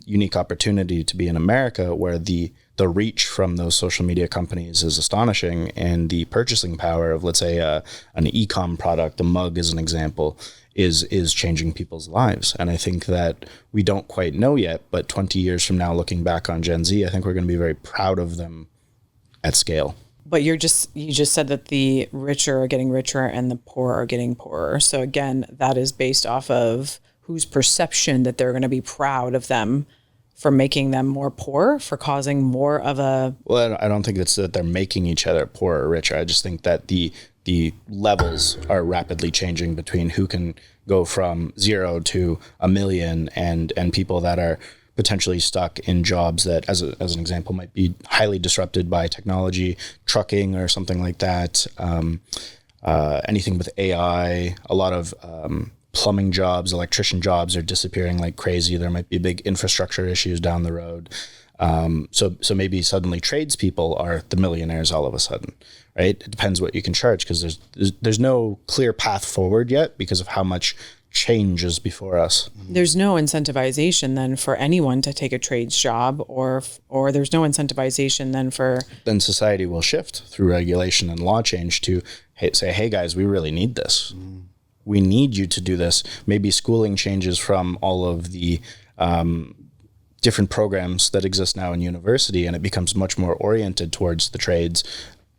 unique opportunity to be in America where the reach from those social media companies is astonishing, and the purchasing power of, let's say, an e-com product, a mug as an example, is changing people's lives. And I think that we don't quite know yet, but 20 years from now, looking back on Gen Z, I think we're going to be very proud of them at scale. But you just said that the richer are getting richer and the poor are getting poorer. So again, that is based off of whose perception that they're going to be proud of them for making them more poor, for causing more of a... Well, I don't think it's that they're making each other poorer or richer. I just think that the levels are rapidly changing between who can go from 0 to 1 million and people that are potentially stuck in jobs that, as an example, might be highly disrupted by technology, trucking or something like that. Anything with AI, a lot of plumbing jobs, electrician jobs are disappearing like crazy. There might be big infrastructure issues down the road. So maybe suddenly tradespeople are the millionaires all of a sudden, right? It depends what you can charge because there's no clear path forward yet because of how much change is before us. There's no incentivization then for anyone to take a trades job or there's no incentivization then for... Then society will shift through regulation and law change to say, hey guys, we really need this. We need you to do this. Maybe schooling changes from all of the different programs that exist now in university, and it becomes much more oriented towards the trades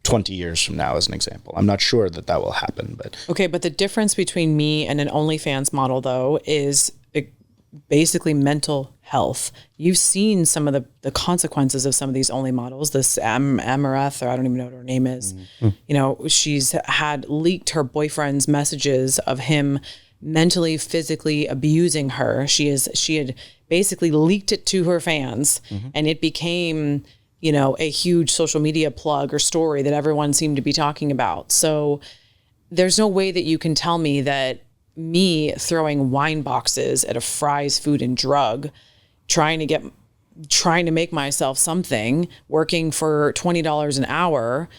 20 years from now, as an example. I'm not sure that will happen, but... Okay, but the difference between me and an OnlyFans model, though, is basically mental health. You've seen some of the consequences of some of these Only models. This Amareth, or I don't even know what her name is. You know, she's had leaked her boyfriend's messages of him mentally, physically abusing her. She had basically leaked it to her fans, and it became, you know, a huge social media plug or story that everyone seemed to be talking about. So there's no way that you can tell me that me throwing wine boxes at a Fry's Food and Drug, trying to make myself something, working for $20 an hour.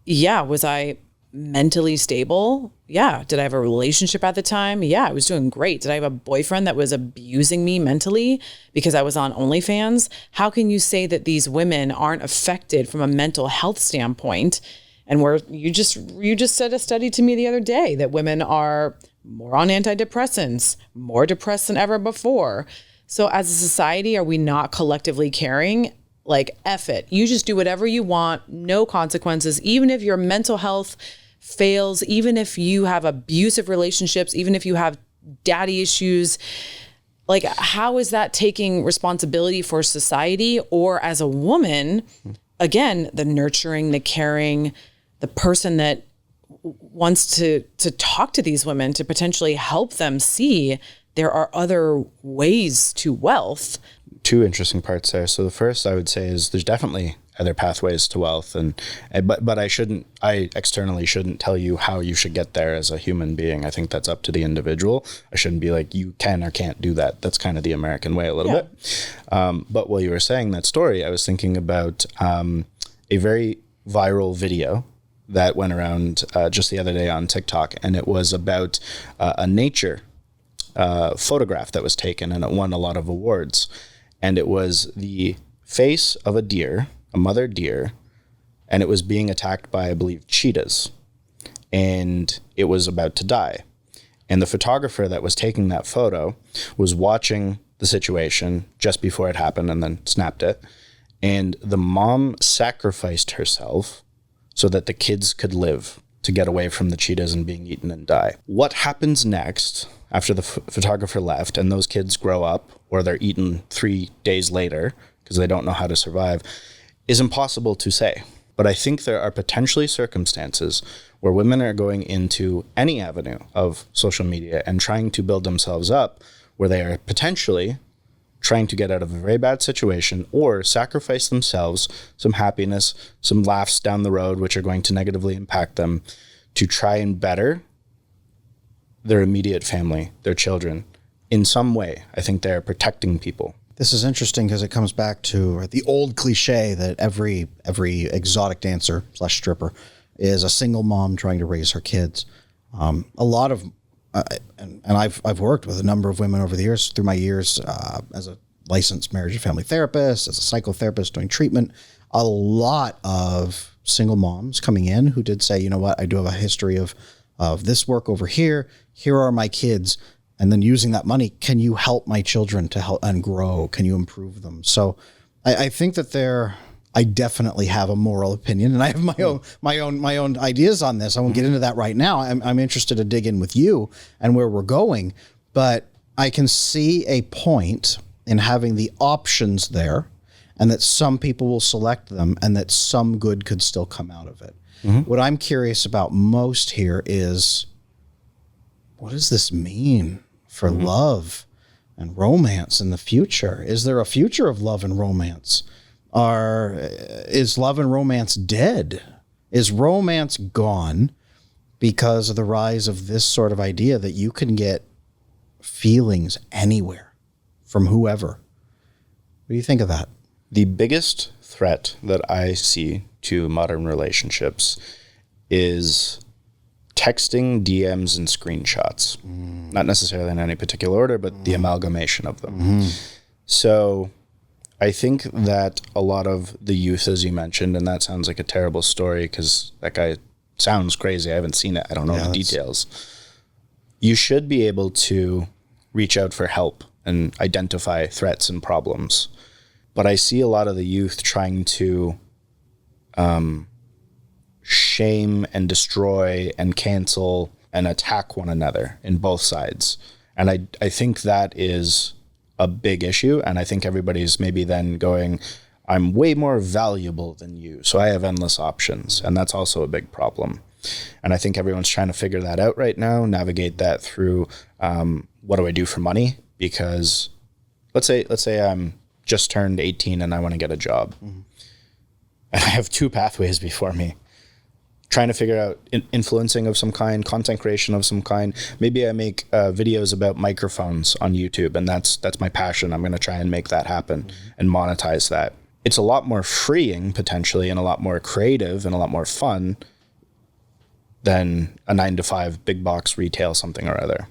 Yeah. Was I mentally stable? Yeah. Did I have a relationship at the time? Yeah, I was doing great. Did I have a boyfriend that was abusing me mentally because I was on OnlyFans? How can you say that these women aren't affected from a mental health standpoint? And where you just said a study to me the other day that women are more on antidepressants, more depressed than ever before. So as a society, are we not collectively caring? Like, F it. You just do whatever you want, no consequences. Even if your mental health fails, even if you have abusive relationships, even if you have daddy issues, like, how is that taking responsibility for society? Or as a woman, again, the nurturing, the caring, the person that wants to talk to these women to potentially help them see there are other ways to wealth. Two interesting parts there. So the first I would say is there's definitely other pathways to wealth, but I externally shouldn't tell you how you should get there as a human being. I think that's up to the individual. I shouldn't be like, you can or can't do that. That's kind of the American way a little bit. But while you were saying that story, I was thinking about a very viral video that went around just the other day on TikTok, and it was about a nature photograph that was taken, and it won a lot of awards. And it was the face of a deer, a mother deer, and it was being attacked by, I believe, cheetahs. And it was about to die. And the photographer that was taking that photo was watching the situation just before it happened and then snapped it. And the mom sacrificed herself so that the kids could live, to get away from the cheetahs and being eaten and die. What happens next after the photographer left and those kids grow up, or they're eaten 3 days later because they don't know how to survive, is impossible to say. But I think there are potentially circumstances where women are going into any avenue of social media and trying to build themselves up, where they are potentially trying to get out of a very bad situation or sacrifice themselves, some happiness, some laughs down the road, which are going to negatively impact them, to try and better their immediate family, their children. In some way, I think they are protecting people. This is interesting because it comes back to the old cliche that every exotic dancer / stripper is a single mom trying to raise her kids. A lot of and I've worked with a number of women over the years, through my years as a licensed marriage and family therapist, as a psychotherapist doing treatment. A lot of single moms coming in who did say, you know what, I do have a history of this work over here. Here are my kids. And then using that money, can you help my children to help and grow? Can you improve them? So I think that I definitely have a moral opinion, and I have my own ideas on this. I won't get into that right now. I'm interested to dig in with you and where we're going, but I can see a point in having the options there, and that some people will select them, and that some good could still come out of it. Mm-hmm. What I'm curious about most here is, what does this mean for love and romance in the future? Is there a future of love and romance? Is love and romance dead? Is romance gone because of the rise of this sort of idea that you can get feelings anywhere from whoever? What do you think of that? The biggest threat that I see to modern relationships is texting, DMs, and screenshots. Not necessarily in any particular order, but the amalgamation of them. So I think that a lot of the youth, as you mentioned, and that sounds like a terrible story because that guy sounds crazy. I haven't seen it. I don't know the details. You should be able to reach out for help and identify threats and problems. But I see a lot of the youth trying to shame and destroy and cancel and attack one another in both sides. And I think that is a big issue. And I think everybody's maybe then going, I'm way more valuable than you, so I have endless options. And that's also a big problem. And I think everyone's trying to figure that out right now, navigate that through what do I do for money? Because let's say I'm just turned 18 and I want to get a job. And I have two pathways before me. Trying to figure out influencing of some kind, content creation of some kind. Maybe I make videos about microphones on YouTube, and that's my passion. I'm going to try and make that happen and monetize that. It's a lot more freeing, potentially, and a lot more creative and a lot more fun than a 9-to-5 big box retail something or other.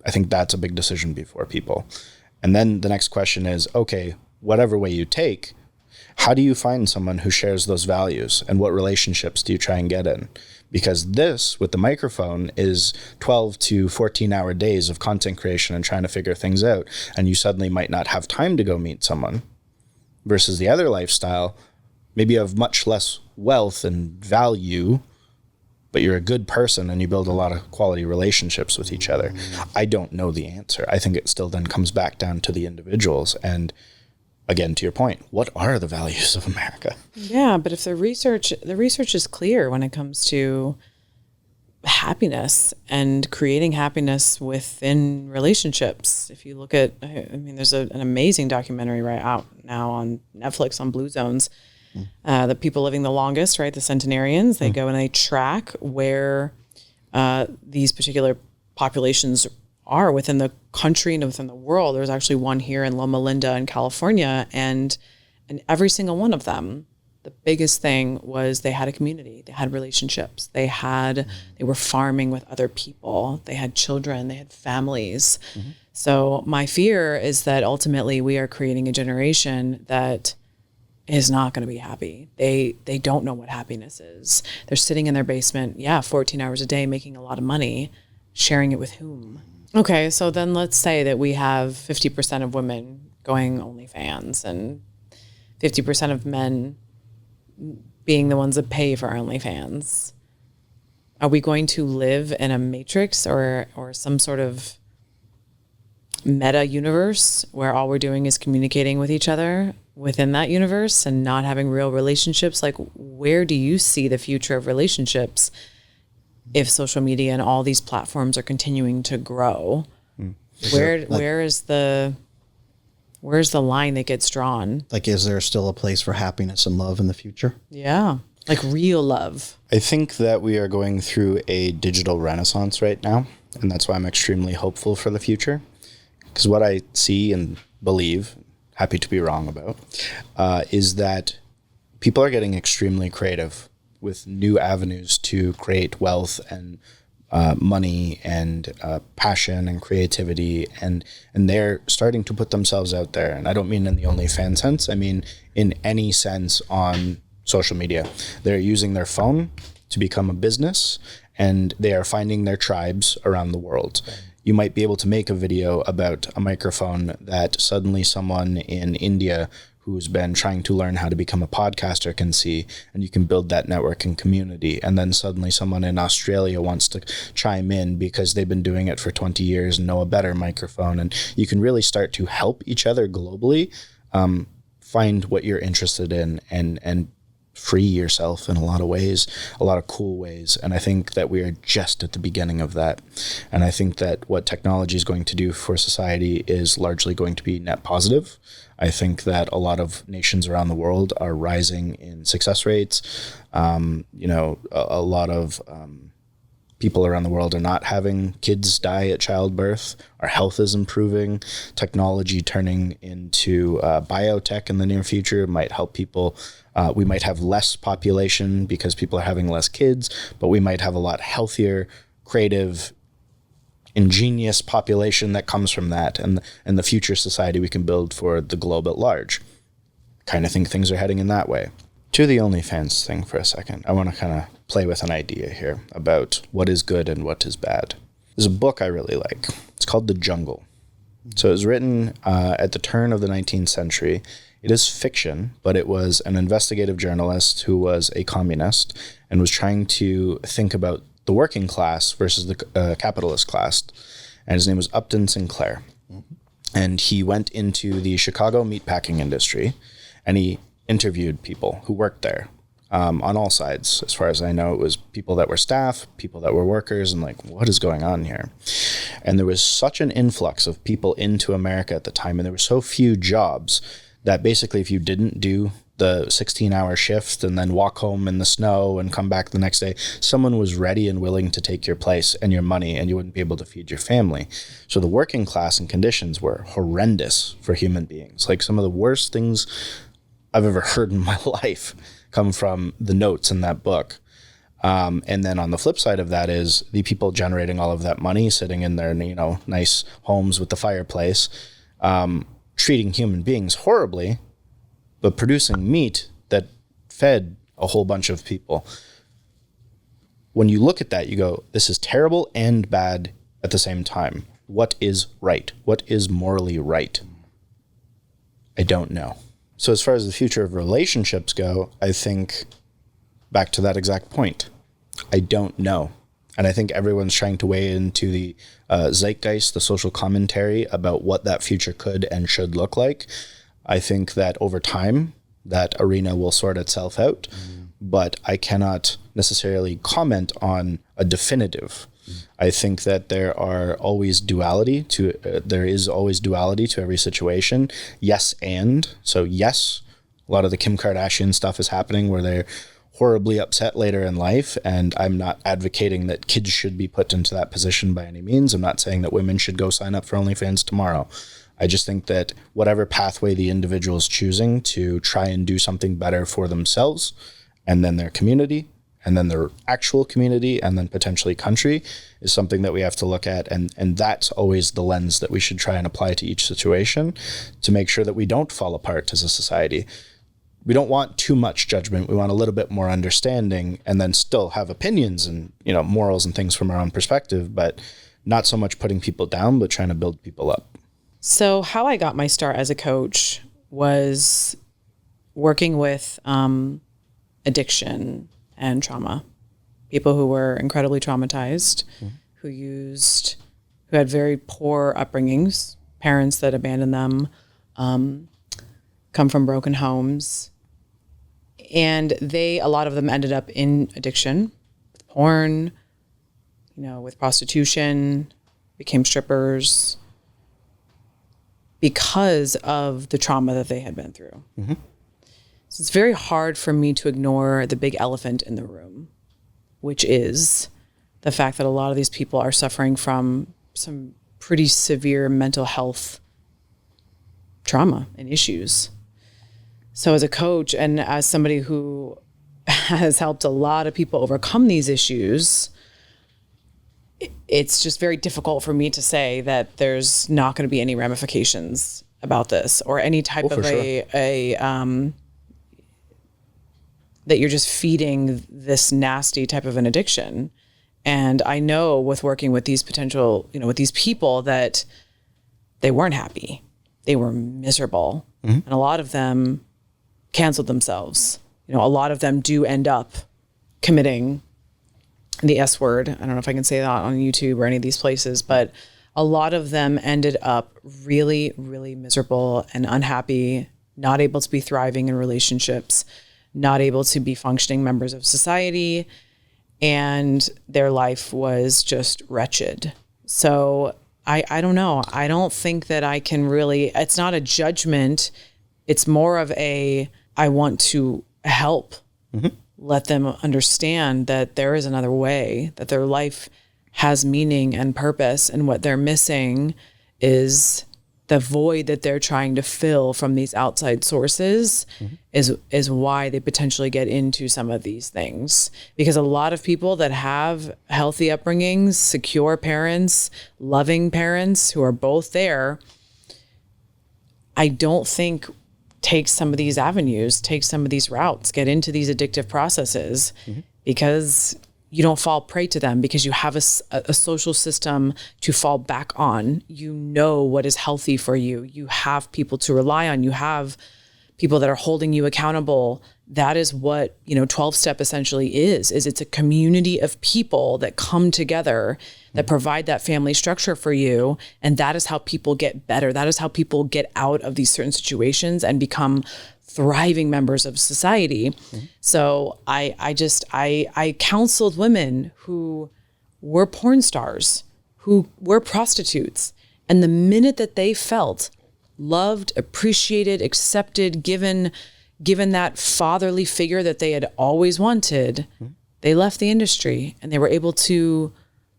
I think that's a big decision before people. And then the next question is, okay, whatever way you take, How do you find someone who shares those values, and what relationships do you try and get in? Because this, with the microphone, is 12 to 14-hour days of content creation and trying to figure things out, and you suddenly might not have time to go meet someone. Versus the other lifestyle, maybe you have much less wealth and value, but you're a good person and you build a lot of quality relationships with each other. I don't know the answer. I think it still then comes back down to the individuals. And again, to your point, what are the values of America? Yeah, but if the research is clear when it comes to happiness and creating happiness within relationships. If you look at, I mean, there's an amazing documentary right out now on Netflix on Blue Zones. The people living the longest, right? The centenarians, they go and they track where these particular populations are within the country and within the world. There's actually one here in Loma Linda in California, and every single one of them, the biggest thing was they had a community, they had relationships, they were farming with other people, they had children, they had families. So my fear is that ultimately we are creating a generation that is not going to be happy. They don't know what happiness is. They're sitting in their basement, 14 hours a day, making a lot of money, sharing it with whom? Okay, so then let's say that we have 50% of women going OnlyFans and 50% of men being the ones that pay for OnlyFans. Are we going to live in a matrix or some sort of meta universe where all we're doing is communicating with each other within that universe and not having real relationships? Like, where do you see the future of relationships if social media and all these platforms are continuing to grow? Where's the line that gets drawn? Like, is there still a place for happiness and love in the future? Yeah, like real love. I think that we are going through a digital renaissance right now, and that's why I'm extremely hopeful for the future. Because what I see and believe, happy to be wrong about, is that people are getting extremely creative with new avenues to create wealth and money and passion and creativity, and they're starting to put themselves out there. And I don't mean in the OnlyFans sense. I mean in any sense on social media. They're using their phone to become a business, and they are finding their tribes around the world. You might be able to make a video about a microphone that suddenly someone in India who's been trying to learn how to become a podcaster can see, and you can build that network and community. And then suddenly someone in Australia wants to chime in because they've been doing it for 20 years and know a better microphone. And you can really start to help each other globally find what you're interested in and free yourself in a lot of ways, a lot of cool ways. And I think that we are just at the beginning of that. And I think that what technology is going to do for society is largely going to be net positive. I think that a lot of nations around the world are rising in success rates. A lot of people around the world are not having kids die at childbirth. Our health is improving. Technology turning into biotech in the near future might help people. We might have less population because people are having less kids, but we might have a lot healthier, creative, ingenious population that comes from that, and the future society we can build for the globe at large. Kind of think things are heading in that way. To the OnlyFans thing for a second, I want to kind of play with an idea here about what is good and what is bad. There's a book I really like. It's called The Jungle. So it was written at the turn of the 19th century. It is fiction, but it was an investigative journalist who was a communist and was trying to think about the working class versus the capitalist class. And his name was Upton Sinclair. And he went into the Chicago meatpacking industry, and he interviewed people who worked there on all sides. As far as I know, it was people that were staff, people that were workers, and like, what is going on here? And there was such an influx of people into America at the time, and there were so few jobs that basically if you didn't do the 16-hour shift and then walk home in the snow and come back the next day, someone was ready and willing to take your place and your money, and you wouldn't be able to feed your family. So the working class and conditions were horrendous for human beings. Like, some of the worst things I've ever heard in my life come from the notes in that book. And then on the flip side of that is the people generating all of that money, sitting in their, nice homes with the fireplace, treating human beings horribly, but producing meat that fed a whole bunch of people. When you look at that, you go, this is terrible and bad at the same time. What is right? What is morally right? I don't know. So as far as the future of relationships go, I think back to that exact point. I don't know. And I think everyone's trying to weigh into the zeitgeist, the social commentary about what that future could and should look like. I think that over time, that arena will sort itself out, but I cannot necessarily comment on a definitive. I think that there is always duality to every situation. Yes, and so yes, a lot of the Kim Kardashian stuff is happening where they're horribly upset later in life, and I'm not advocating that kids should be put into that position by any means. I'm not saying that women should go sign up for OnlyFans tomorrow. I just think that whatever pathway the individual is choosing to try and do something better for themselves and then their community and then their actual community and then potentially country is something that we have to look at. And that's always the lens that we should try and apply to each situation to make sure that we don't fall apart as a society. We don't want too much judgment. We want a little bit more understanding and then still have opinions and, morals and things from our own perspective, but not so much putting people down, but trying to build people up. So how I got my start as a coach was working with addiction and trauma. People who were incredibly traumatized, who had very poor upbringings, parents that abandoned them, come from broken homes. And a lot of them ended up in addiction, with porn, with prostitution, became strippers because of the trauma that they had been through. Mm-hmm. So it's very hard for me to ignore the big elephant in the room, which is the fact that a lot of these people are suffering from some pretty severe mental health trauma and issues. So as a coach and as somebody who has helped a lot of people overcome these issues, it's just very difficult for me to say that there's not going to be any ramifications about this or any type of that you're just feeding this nasty type of an addiction. And I know with working with these with these people that they weren't happy. They were miserable. Mm-hmm. And a lot of them canceled themselves. A lot of them do end up committing the S word. I don't know if I can say that on YouTube or any of these places, but a lot of them ended up really, really miserable and unhappy, not able to be thriving in relationships, not able to be functioning members of society, and their life was just wretched. So I don't know. I don't think that I can really, it's not a judgment. It's more of I want to help, let them understand that there is another way, that their life has meaning and purpose, and what they're missing is the void that they're trying to fill from these outside sources is why they potentially get into some of these things. Because a lot of people that have healthy upbringings, secure parents, loving parents who are both there, I don't think take some of these avenues, take some of these routes, get into these addictive processes because you don't fall prey to them, because you have a social system to fall back on. You know what is healthy for you. You have people to rely on. You have people that are holding you accountable. That is what, 12-step essentially is it's a community of people that come together that provide that family structure for you. And that is how people get better. That is how people get out of these certain situations and become thriving members of society. So I counseled women who were porn stars, who were prostitutes. And the minute that they felt loved, appreciated, accepted, given that fatherly figure that they had always wanted, they left the industry and they were able to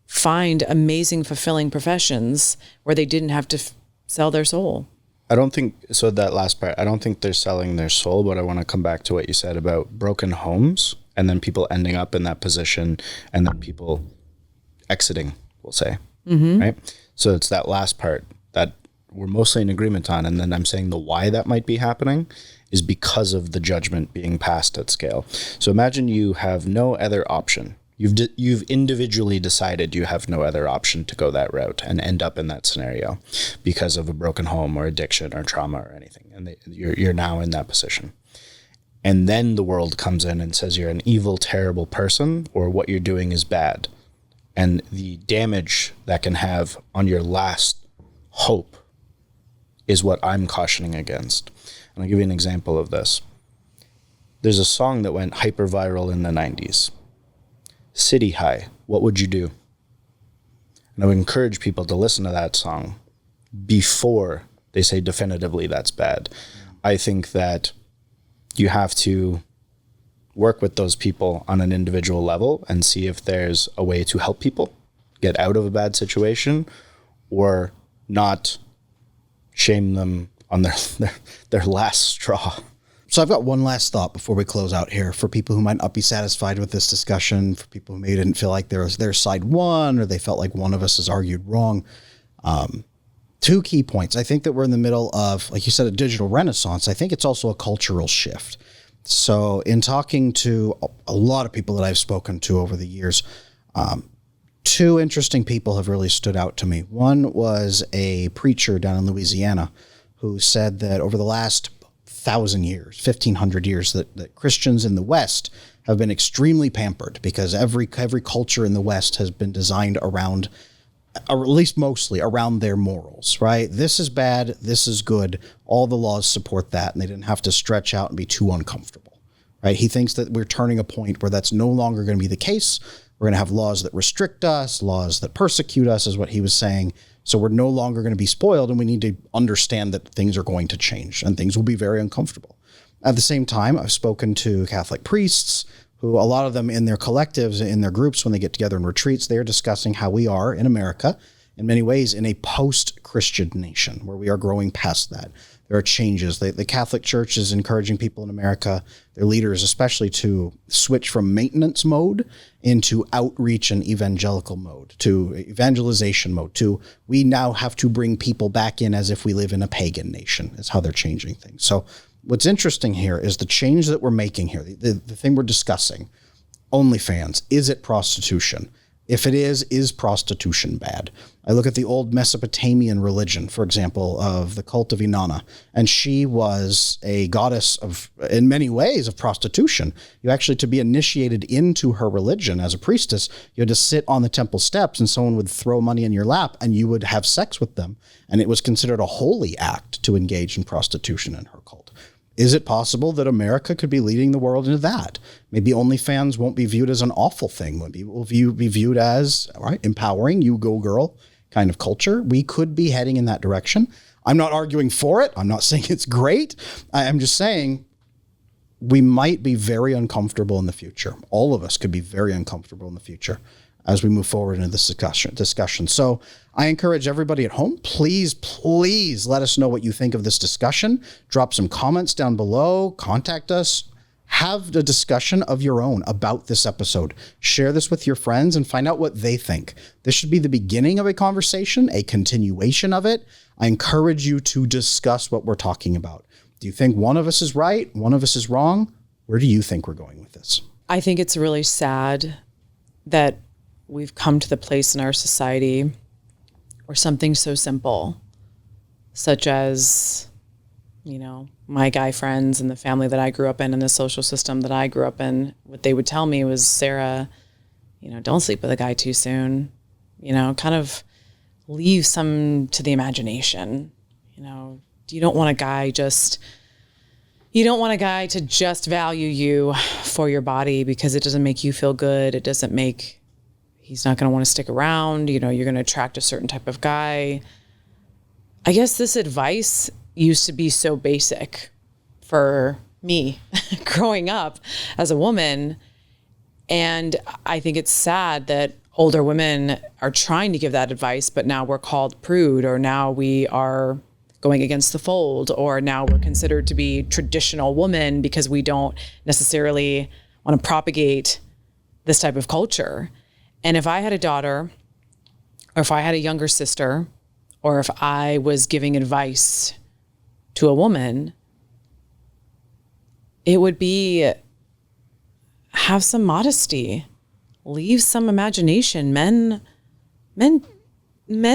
find amazing, fulfilling professions where they didn't have to sell their soul. I don't think, so that last part, I don't think they're selling their soul, but I want to come back to what you said about broken homes and then people ending up in that position and then people exiting, we'll say, right? So it's that last part that we're mostly in agreement on, and then I'm saying the why that might be happening is because of the judgment being passed at scale. So imagine you have no other option. You've individually decided you have no other option to go that route and end up in that scenario because of a broken home or addiction or trauma or anything. And you're now in that position. And then the world comes in and says you're an evil, terrible person, or what you're doing is bad. And the damage that can have on your last hope is what I'm cautioning against. And I'll give you an example of this. There's a song that went hyper viral in the 90s. City High, what would you do? And I would encourage people to listen to that song before they say definitively that's bad. I think that you have to work with those people on an individual level and see if there's a way to help people get out of a bad situation, or not shame them on their last straw. So I've got one last thought before we close out here for people who might not be satisfied with this discussion, for people who maybe didn't feel like there was their side won, or they felt like one of us has argued wrong. Two key points. I think that we're in the middle of, like you said, a digital renaissance. I think it's also a cultural shift. So in talking to a lot of people that I've spoken to over the years, two interesting people have really stood out to me. One was a preacher down in Louisiana who said that over the last 1,000 years, 1,500 years, that Christians in the West have been extremely pampered because every culture in the West has been designed around, or at least mostly around, their morals, right? This is bad, this is good. All the laws support that, and they didn't have to stretch out and be too uncomfortable, right? He thinks that we're turning a point where that's no longer going to be the case. We're going to have laws that restrict us, laws that persecute us, is what he was saying. So we're no longer going to be spoiled, and we need to understand that things are going to change and things will be very uncomfortable. At the same time, I've spoken to Catholic priests who, a lot of them in their collectives, in their groups, when they get together in retreats, they're discussing how we are in America, in many ways, in a post-Christian nation where we are growing past that. There are changes. The Catholic Church is encouraging people in America, their leaders especially, to switch from maintenance mode into outreach and evangelical mode, to evangelization mode, to we now have to bring people back in as if we live in a pagan nation, is how they're changing things. So what's interesting here is the change that we're making here, the thing we're discussing. OnlyFans, is it prostitution? If it is prostitution bad? I look at the old Mesopotamian religion, for example, of the cult of Inanna, and she was a goddess of, in many ways, of prostitution. You actually, to be initiated into her religion as a priestess, you had to sit on the temple steps and someone would throw money in your lap and you would have sex with them. And it was considered a holy act to engage in prostitution in her cult. Is it possible that America could be leading the world into that? Maybe OnlyFans won't be viewed as an awful thing. Maybe it will be viewed as, all right, empowering, you go girl kind of culture. We could be heading in that direction. I'm not arguing for it. I'm not saying it's great. I'm just saying we might be very uncomfortable in the future. All of us could be very uncomfortable in the future as we move forward into this discussion. So I encourage everybody at home, please let us know what you think of this discussion. Drop some comments down below, contact us, have a discussion of your own about this episode. Share this with your friends and find out what they think. This should be the beginning of a conversation, a continuation of it. I encourage you to discuss what we're talking about. Do you think one of us is right? One of us is wrong? Where do you think we're going with this? I think it's really sad that we've come to the place in our society where something so simple, such as, you know, my guy friends and the family that I grew up in and the social system that I grew up in, what they would tell me was, Sarah, you know, don't sleep with a guy too soon, you know, kind of leave some to the imagination. You know, you don't want a guy to just value you for your body because it doesn't make you feel good. He's not going to want to stick around. You know, you're going to attract a certain type of guy. I guess this advice used to be so basic for me growing up as a woman. And I think it's sad that older women are trying to give that advice, but now we're called prude, or now we are going against the fold, or now we're considered to be traditional women because we don't necessarily want to propagate this type of culture. And if I had a daughter, or if I had a younger sister, or if I was giving advice to a woman, it would be have some modesty, leave some imagination. Men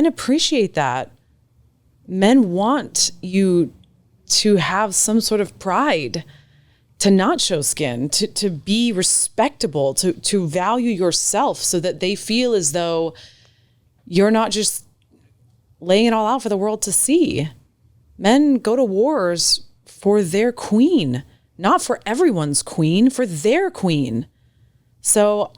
appreciate that. Men want you to have some sort of pride, to not show skin, to be respectable, to value yourself so that they feel as though you're not just laying it all out for the world to see. Men go to wars for their queen, not for everyone's queen, for their queen. So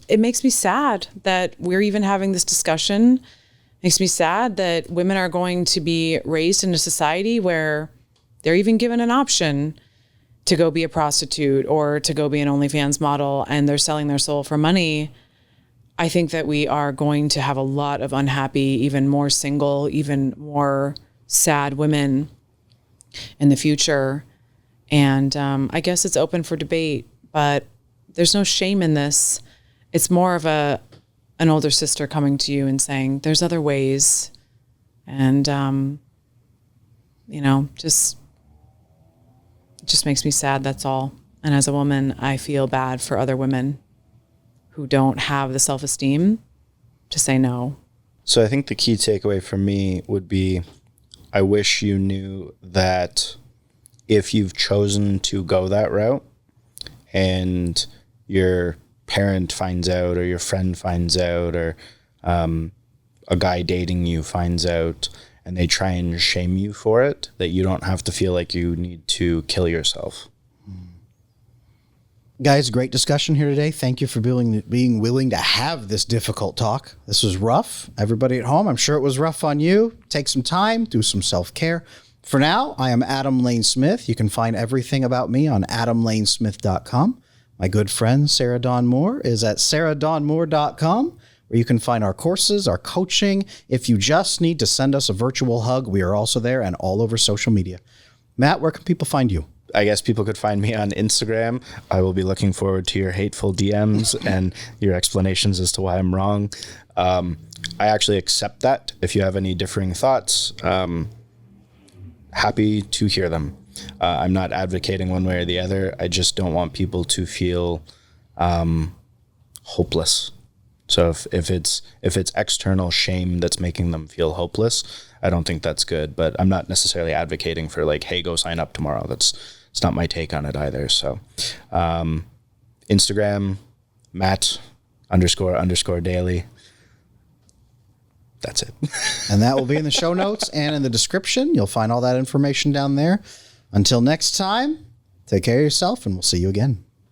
it makes me sad that we're even having this discussion. It makes me sad that women are going to be raised in a society where they're even given an option to go be a prostitute or to go be an OnlyFans model, and they're selling their soul for money. I think that we are going to have a lot of unhappy, even more single, even more sad women in the future. And I guess it's open for debate, but there's no shame in this. It's more of an older sister coming to you and saying, there's other ways. And, it just makes me sad, that's all. And as a woman, I feel bad for other women who don't have the self-esteem to say no. So I think the key takeaway for me would be, I wish you knew that if you've chosen to go that route and your parent finds out or your friend finds out or a guy dating you finds out and they try and shame you for it, that you don't have to feel like you need to kill yourself. Guys, great discussion here today. Thank you for being willing to have this difficult talk. This was rough. Everybody at home, I'm sure it was rough on you. Take some time, do some self-care. For now, I am Adam Lane Smith. You can find everything about me on adamlanesmith.com. My good friend, Sarah Dawn Moore, is at sarahdawnmoore.com, where you can find our courses, our coaching. If you just need to send us a virtual hug, we are also there and all over social media. Matt, where can people find you? I guess people could find me on Instagram. I will be looking forward to your hateful DMs and your explanations as to why I'm wrong. I actually accept that. If you have any differing thoughts, happy to hear them. I'm not advocating one way or the other. I just don't want people to feel hopeless. So if it's external shame that's making them feel hopeless, I don't think that's good. But I'm not necessarily advocating for like, hey, go sign up tomorrow. It's not my take on it either. So Instagram, Matt __ Daley. That's it. And that will be in the show notes and in the description. You'll find all that information down there. Until next time, take care of yourself and we'll see you again.